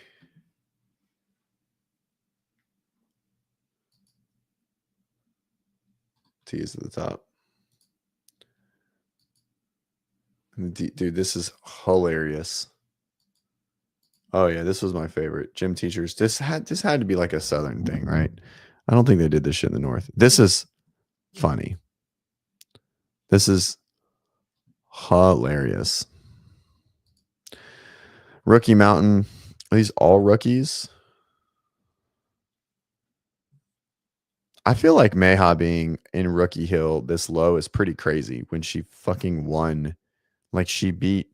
T is at the top. Dude, this is hilarious. Oh yeah, this was my favorite. Gym teachers. This had to be like a southern thing, right? I don't think they did this shit in the north. This is funny. This is hilarious. Rookie Mountain. Are these all rookies? I feel like Meha being in Rookie Hill this low is pretty crazy when she fucking won. Like, she beat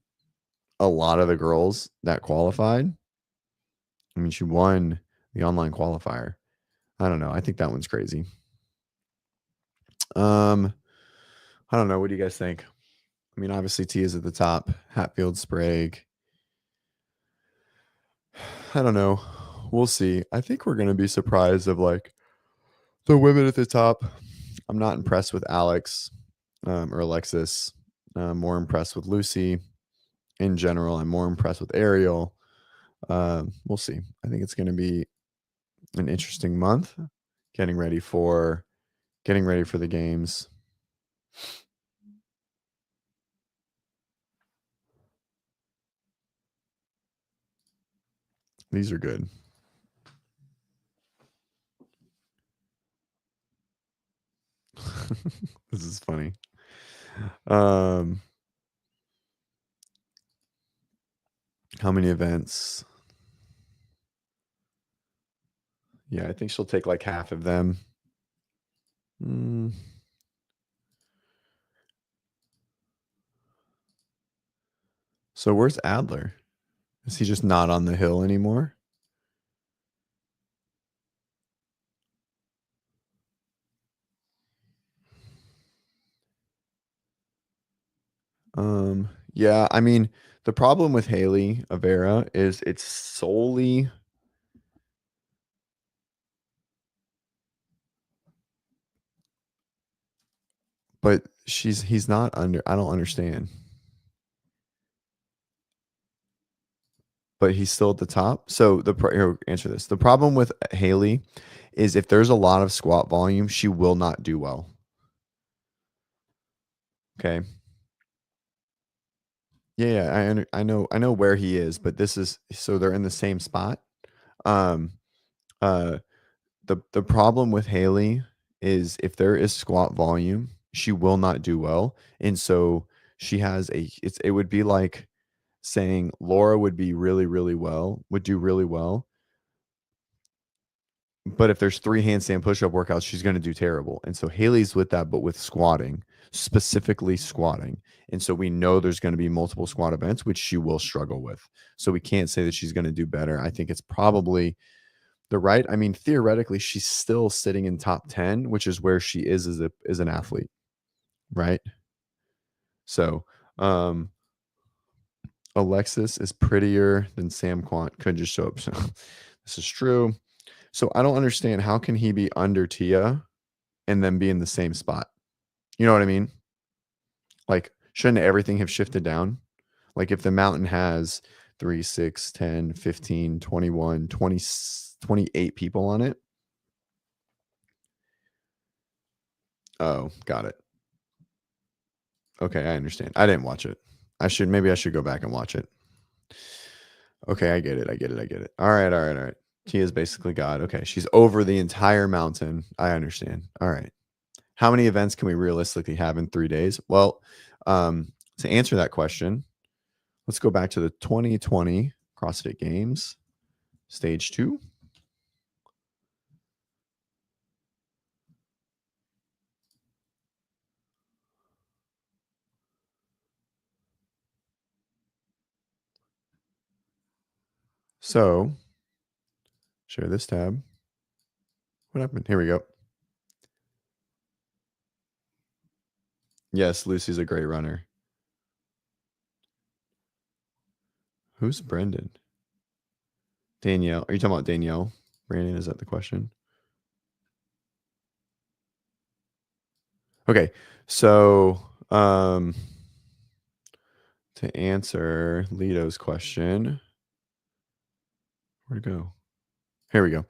a lot of the girls that qualified. I mean, she won the online qualifier. I don't know. I think that one's crazy. I don't know. What do you guys think? I mean, obviously T is at the top. Hatfield, Sprague. I don't know. We'll see. I think we're going to be surprised of like the women at the top. I'm not impressed with Alex or Alexis. More impressed with Lucy. In general, I'm more impressed with Ariel. We'll see. I think it's going to be an interesting month. Getting ready for the games. These are good. This is funny. How many events? Yeah, I think she'll take like half of them. So where's Adler? Is he just not on the hill anymore? Yeah, I mean, the problem with Haley Avera is it's solely but he's not under. I don't understand. But he's still at the top. So here, answer this. The problem with Haley is if there's a lot of squat volume, she will not do well. Okay. Yeah, I know where he is, but this is so they're in the same spot. The problem with Haley is if there is squat volume, she will not do well, and so she has it would be like saying Laura would do really well, but if there's 3 handstand push-up workouts, she's going to do terrible. And so Haley's with that, but with squatting, specifically squatting. And so we know there's going to be multiple squat events, which she will struggle with. So we can't say that she's going to do better. I think it's probably the right. I mean, theoretically, she's still sitting in top 10, which is where she is as an athlete. Right. So, Alexis is prettier than Sam Quant. Could just show up. So this is true. So I don't understand, how can he be under Tia and then be in the same spot? You know what I mean? Like, shouldn't everything have shifted down? Like if the mountain has 3, 6, 10, 15, 21, 20, 28 people on it. Oh, got it. Okay, I understand. I didn't watch it. Maybe I should go back and watch it. Okay, I get it. All right. Tia is basically God. Okay, she's over the entire mountain. I understand. All right. How many events can we realistically have in 3 days? Well, to answer that question, let's go back to the 2020 CrossFit Games, stage 2. So, share this tab. What happened? Here we go. Yes, Lucy's a great runner. Who's Brendan? Danielle. Are you talking about Danielle? Brandon, is that the question? Okay. So, to answer Lito's question, where'd it go? Here we go.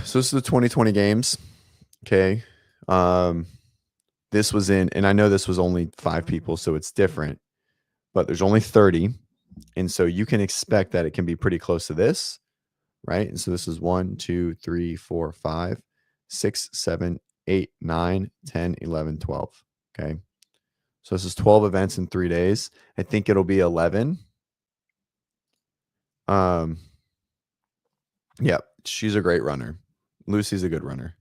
So this is the 2020 games. Okay. This was in, and I know this was only 5 people, so it's different, but there's only 30. And so you can expect that it can be pretty close to this, right? And so this is 1, 2, 3, 4, 5, 6, 7, 8, 9, 10, 11, 12. Okay. So this is 12 events in 3 days. I think it'll be 11. Yeah, she's a great runner. Lucy's a good runner.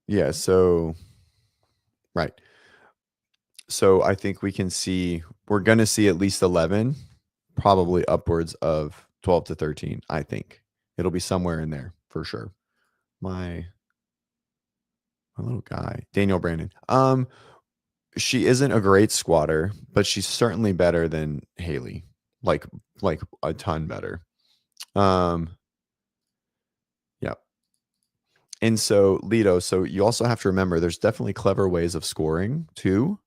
Yeah, so right. So I think we're going to see at least 11, probably upwards of 12 to 13. I think it'll be somewhere in there for sure. My little guy, Daniel Brandon. She isn't a great squatter, but she's certainly better than Haley, like a ton better. Yeah. And so Lito, so you also have to remember there's definitely clever ways of scoring too,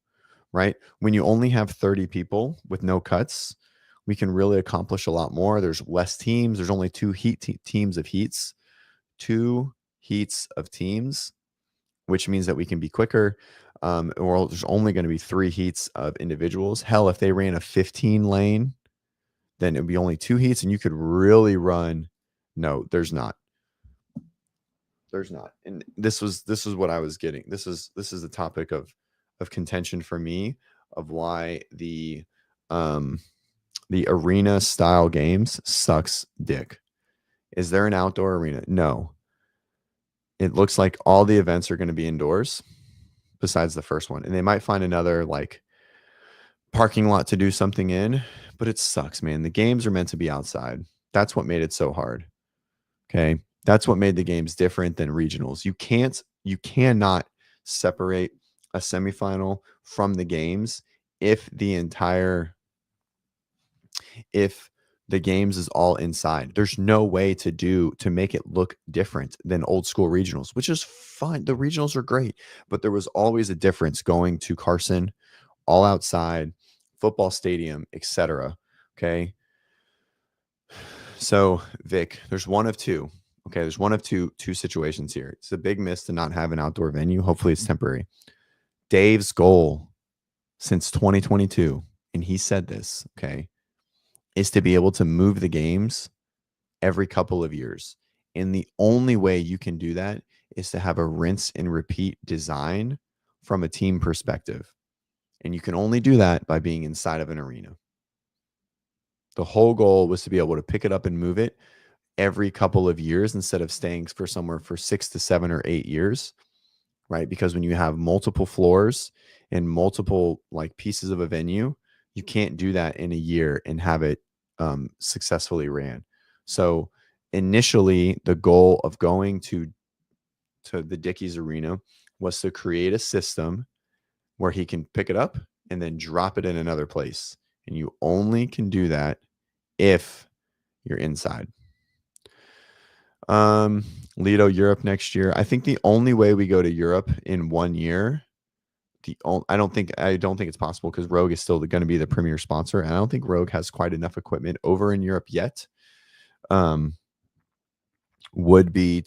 right? When you only have 30 people with no cuts, we can really accomplish a lot more. There's less teams. There's only 2 teams of heats, 2 heats of teams. which means that we can be quicker. Or there's only going to be 3 heats of individuals. Hell, if they ran a 15 lane, then it would be only 2 heats, and you could really run. No, there's not. There's not. And this was what I was getting. This is the topic of contention for me, of why the arena style games sucks dick. Is there an outdoor arena? No. It looks like all the events are going to be indoors besides the first one. And they might find another like parking lot to do something in, but it sucks, man. The games are meant to be outside. That's what made it so hard. Okay. That's what made the games different than regionals. You cannot separate a semifinal from the games if the games is all inside. There's no way to make it look different than old school regionals, which is fine. The regionals are great, but there was always a difference going to Carson, all outside, football stadium, etc. Okay. So Vic, there's one of two. Okay, there's one of two situations here. It's a big miss to not have an outdoor venue. Hopefully it's temporary. Dave's goal since 2022, and he said this, okay, is to be able to move the games every couple of years. And the only way you can do that is to have a rinse and repeat design from a team perspective. And you can only do that by being inside of an arena. The whole goal was to be able to pick it up and move it every couple of years instead of staying for somewhere for 6 to 7 or 8 years, right? Because when you have multiple floors and multiple like pieces of a venue, you can't do that in a year and have it successfully ran. So initially the goal of going to the Dickies Arena was to create a system where he can pick it up and then drop it in another place. And you only can do that if you're inside. Lido, Europe next year. I think the only way we go to Europe in 1 year, I don't think it's possible because Rogue is still going to be the premier sponsor, and I don't think Rogue has quite enough equipment over in Europe yet. Would be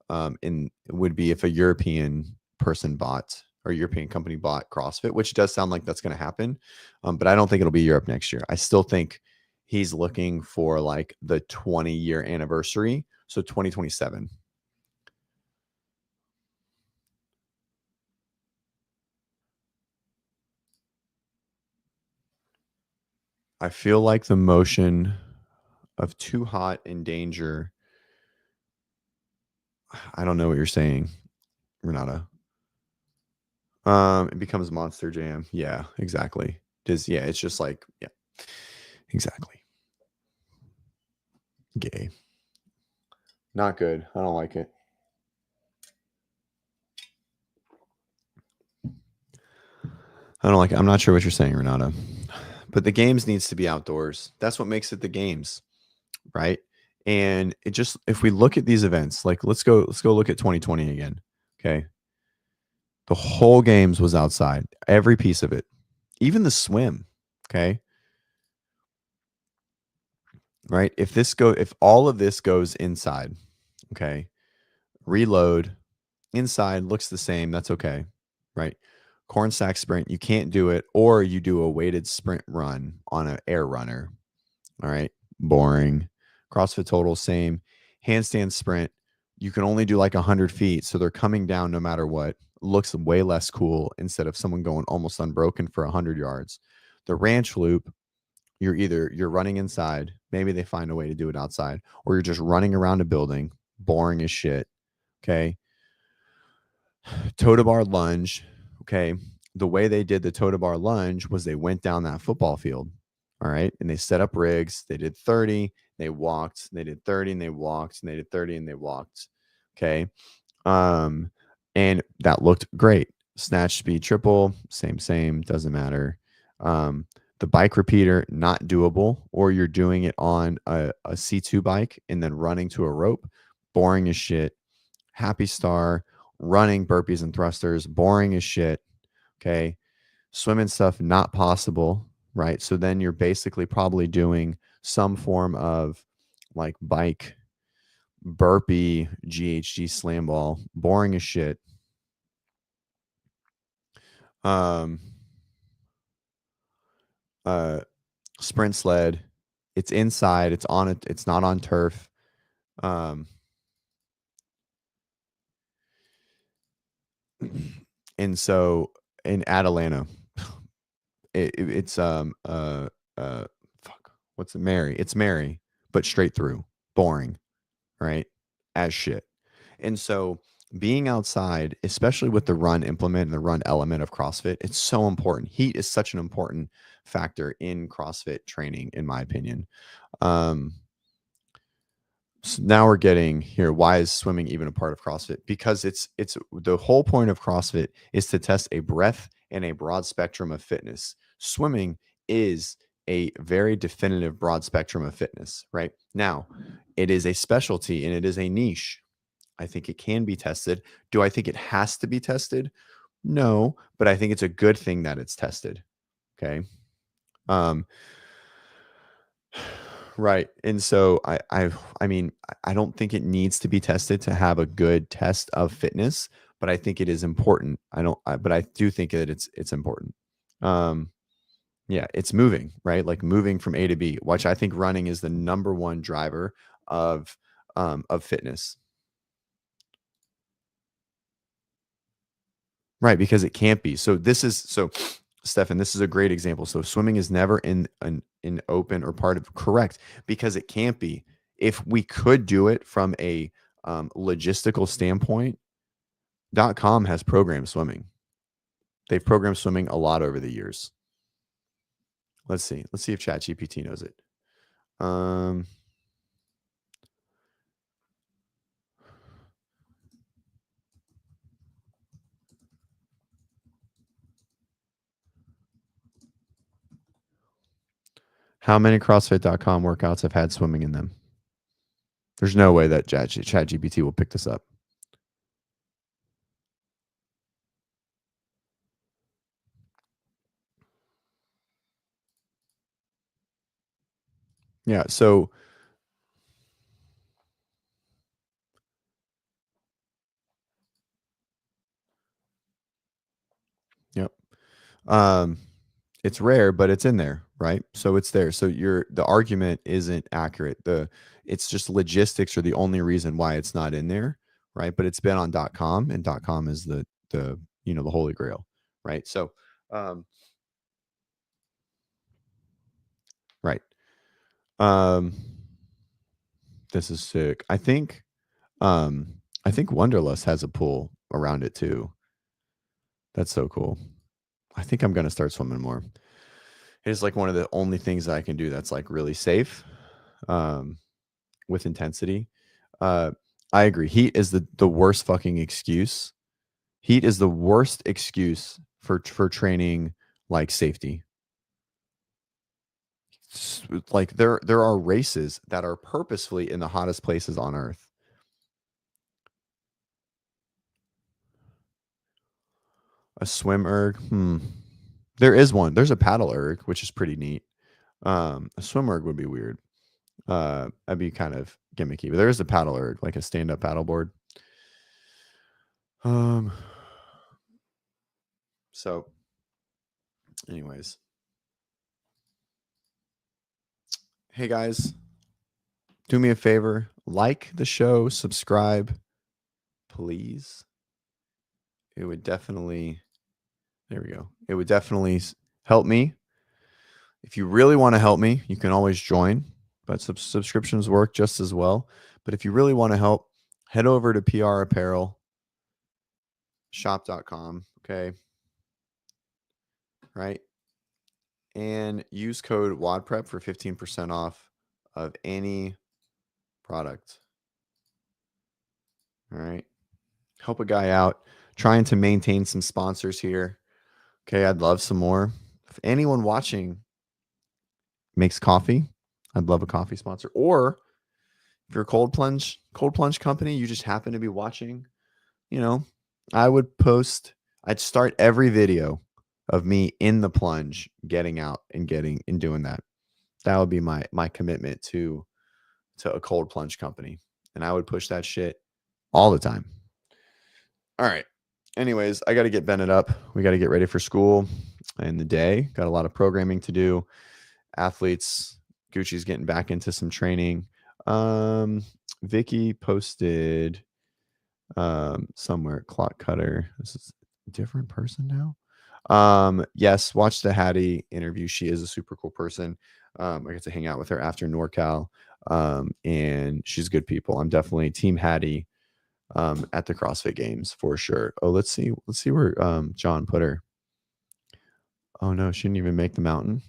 if a European person bought or European company bought CrossFit, which does sound like that's going to happen. But I don't think it'll be Europe next year. I still think he's looking for like the 20-year anniversary. So 2027. I feel like the motion of too hot in danger. I don't know what you're saying, Renata. It becomes Monster Jam. Yeah, exactly. It's just like, yeah, exactly. Gay. Not good. I don't like it. I'm not sure what you're saying, Renata. But the games needs to be outdoors. That's what makes it the games, right? And it just, if we look at these events, like let's go look at 2020 again. Okay. The whole games was outside, every piece of it, even the swim. Okay. Right. If all of this goes inside, okay, reload inside looks the same. That's okay. Right. Corn sack sprint, you can't do it, or you do a weighted sprint run on an air runner. All right. Boring. CrossFit total, same. Handstand sprint, you can only do like 100 feet. So they're coming down no matter what. Looks way less cool instead of someone going almost unbroken for 100 yards. The ranch loop, you're running inside. Maybe they find a way to do it outside, or you're just running around a building, boring as shit. Okay. Toe to bar lunge. Okay. The way they did the toe to bar lunge was they went down that football field. All right. And they set up rigs. They did 30. They walked. They did 30 and they walked. And they did 30 and they walked. Okay. And that looked great. Snatch, speed, triple, same, doesn't matter. The bike repeater, not doable, or you're doing it on a C2 bike and then running to a rope, boring as shit. Happy Star, running burpees and thrusters, boring as shit. Okay. Swimming stuff, not possible, right? So then you're basically probably doing some form of like bike, burpee, GHG slam ball, boring as shit. Um, sprint sled. It's inside. It's on it. It's not on turf. And so in Atlanta, it's fuck, what's it? Mary. It's Mary, but straight through, boring, right? As shit. And so being outside, especially with the run implement and the run element of CrossFit, it's so important. Heat is such an important factor in CrossFit training, in my opinion. So now we're getting here. Why is swimming even a part of CrossFit? Because it's the whole point of CrossFit is to test a breadth and a broad spectrum of fitness. Swimming is a very definitive broad spectrum of fitness, right? Now, it is a specialty and it is a niche. I think it can be tested. Do I think it has to be tested? No, but I think it's a good thing that it's tested. Okay. Right. And so I mean, I don't think it needs to be tested to have a good test of fitness, but I think it is important. But I do think that it's important. Yeah, it's moving, right? Like moving from A to B, which I think running is the number one driver of fitness. Right, because it can't be. So Stefan, this is a great example. So swimming is never in open or part of correct because it can't be. If we could do it from a logistical standpoint, .com has programmed swimming. They've programmed swimming a lot over the years. Let's see if ChatGPT knows it. How many CrossFit.com workouts have had swimming in them? There's no way that ChatGPT will pick this up. Yeah, so yep. It's rare, but it's in there, right? So it's there. So the argument isn't accurate. It's just logistics are the only reason why it's not in there, right? But it's been on .com, and .com is the the holy grail, right? So right. This is sick. I think Wonderlust has a pool around it too. That's so cool. I think I'm gonna start swimming more. It's like one of the only things that I can do that's like really safe, with intensity. I agree. Heat is the worst fucking excuse. Heat is the worst excuse for training like safety. Like there are races that are purposefully in the hottest places on earth. A swim erg? There is one. There's a paddle erg, which is pretty neat. A swim erg would be weird. That'd be kind of gimmicky, but there is a paddle erg, like a stand-up paddleboard. So anyways. Hey guys, do me a favor, like the show, subscribe, please. It would definitely, there we go. It would definitely help me. If you really want to help me, you can always join, but subscriptions work just as well. But if you really want to help, head over to PR Apparel shop.com. Okay. Right. And use code WODprep for 15% off of any product. All right. Help a guy out. Trying to maintain some sponsors here. Okay. I'd love some more. If anyone watching makes coffee, I'd love a coffee sponsor. Or if you're a cold plunge company, you just happen to be watching, I'd start every video of me in the plunge, getting out and doing that. That would be my commitment to a cold plunge company. And I would push that shit all the time. All right. anyways, I got to get Bennett up. We got to get ready for school and the day. Got a lot of programming to do. Athletes, Gucci's getting back into some training. Vicky posted somewhere, clock cutter. This is a different person now. Yes, watch the Hattie interview. She is a super cool person. I get to hang out with her after NorCal. And she's good people. I'm definitely team Hattie at the CrossFit Games for sure. Oh, let's see where John put her. Oh no, she didn't even make the mountain.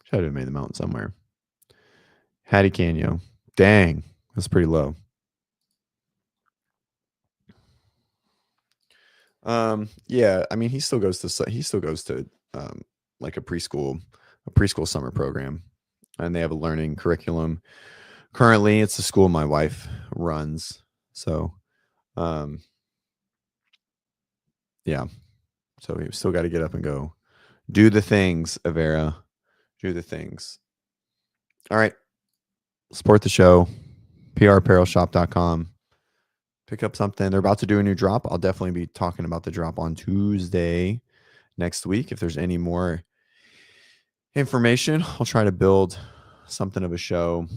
She had to have made the mountain somewhere. Hattie Canyo. Dang, that's pretty low. Yeah, I mean he still goes to like a preschool summer program, and they have a learning curriculum. Currently, it's the school my wife runs. So, yeah. So we still got to get up and go do the things, Avera. Do the things. All right. Support the show. PRapparelshop.com. Pick up something. They're about to do a new drop. I'll definitely be talking about the drop on Tuesday next week. If there's any more information, I'll try to build something of a show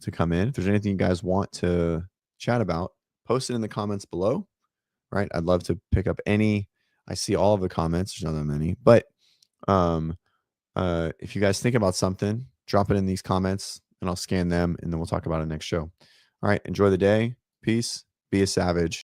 to come in. If there's anything you guys want to chat about, post it in the comments below. Right? I'd love to pick up any. I see all of the comments. There's not that many, but if you guys think about something, drop it in these comments and I'll scan them and then we'll talk about it next show. All right. Enjoy the day. Peace. Be a savage.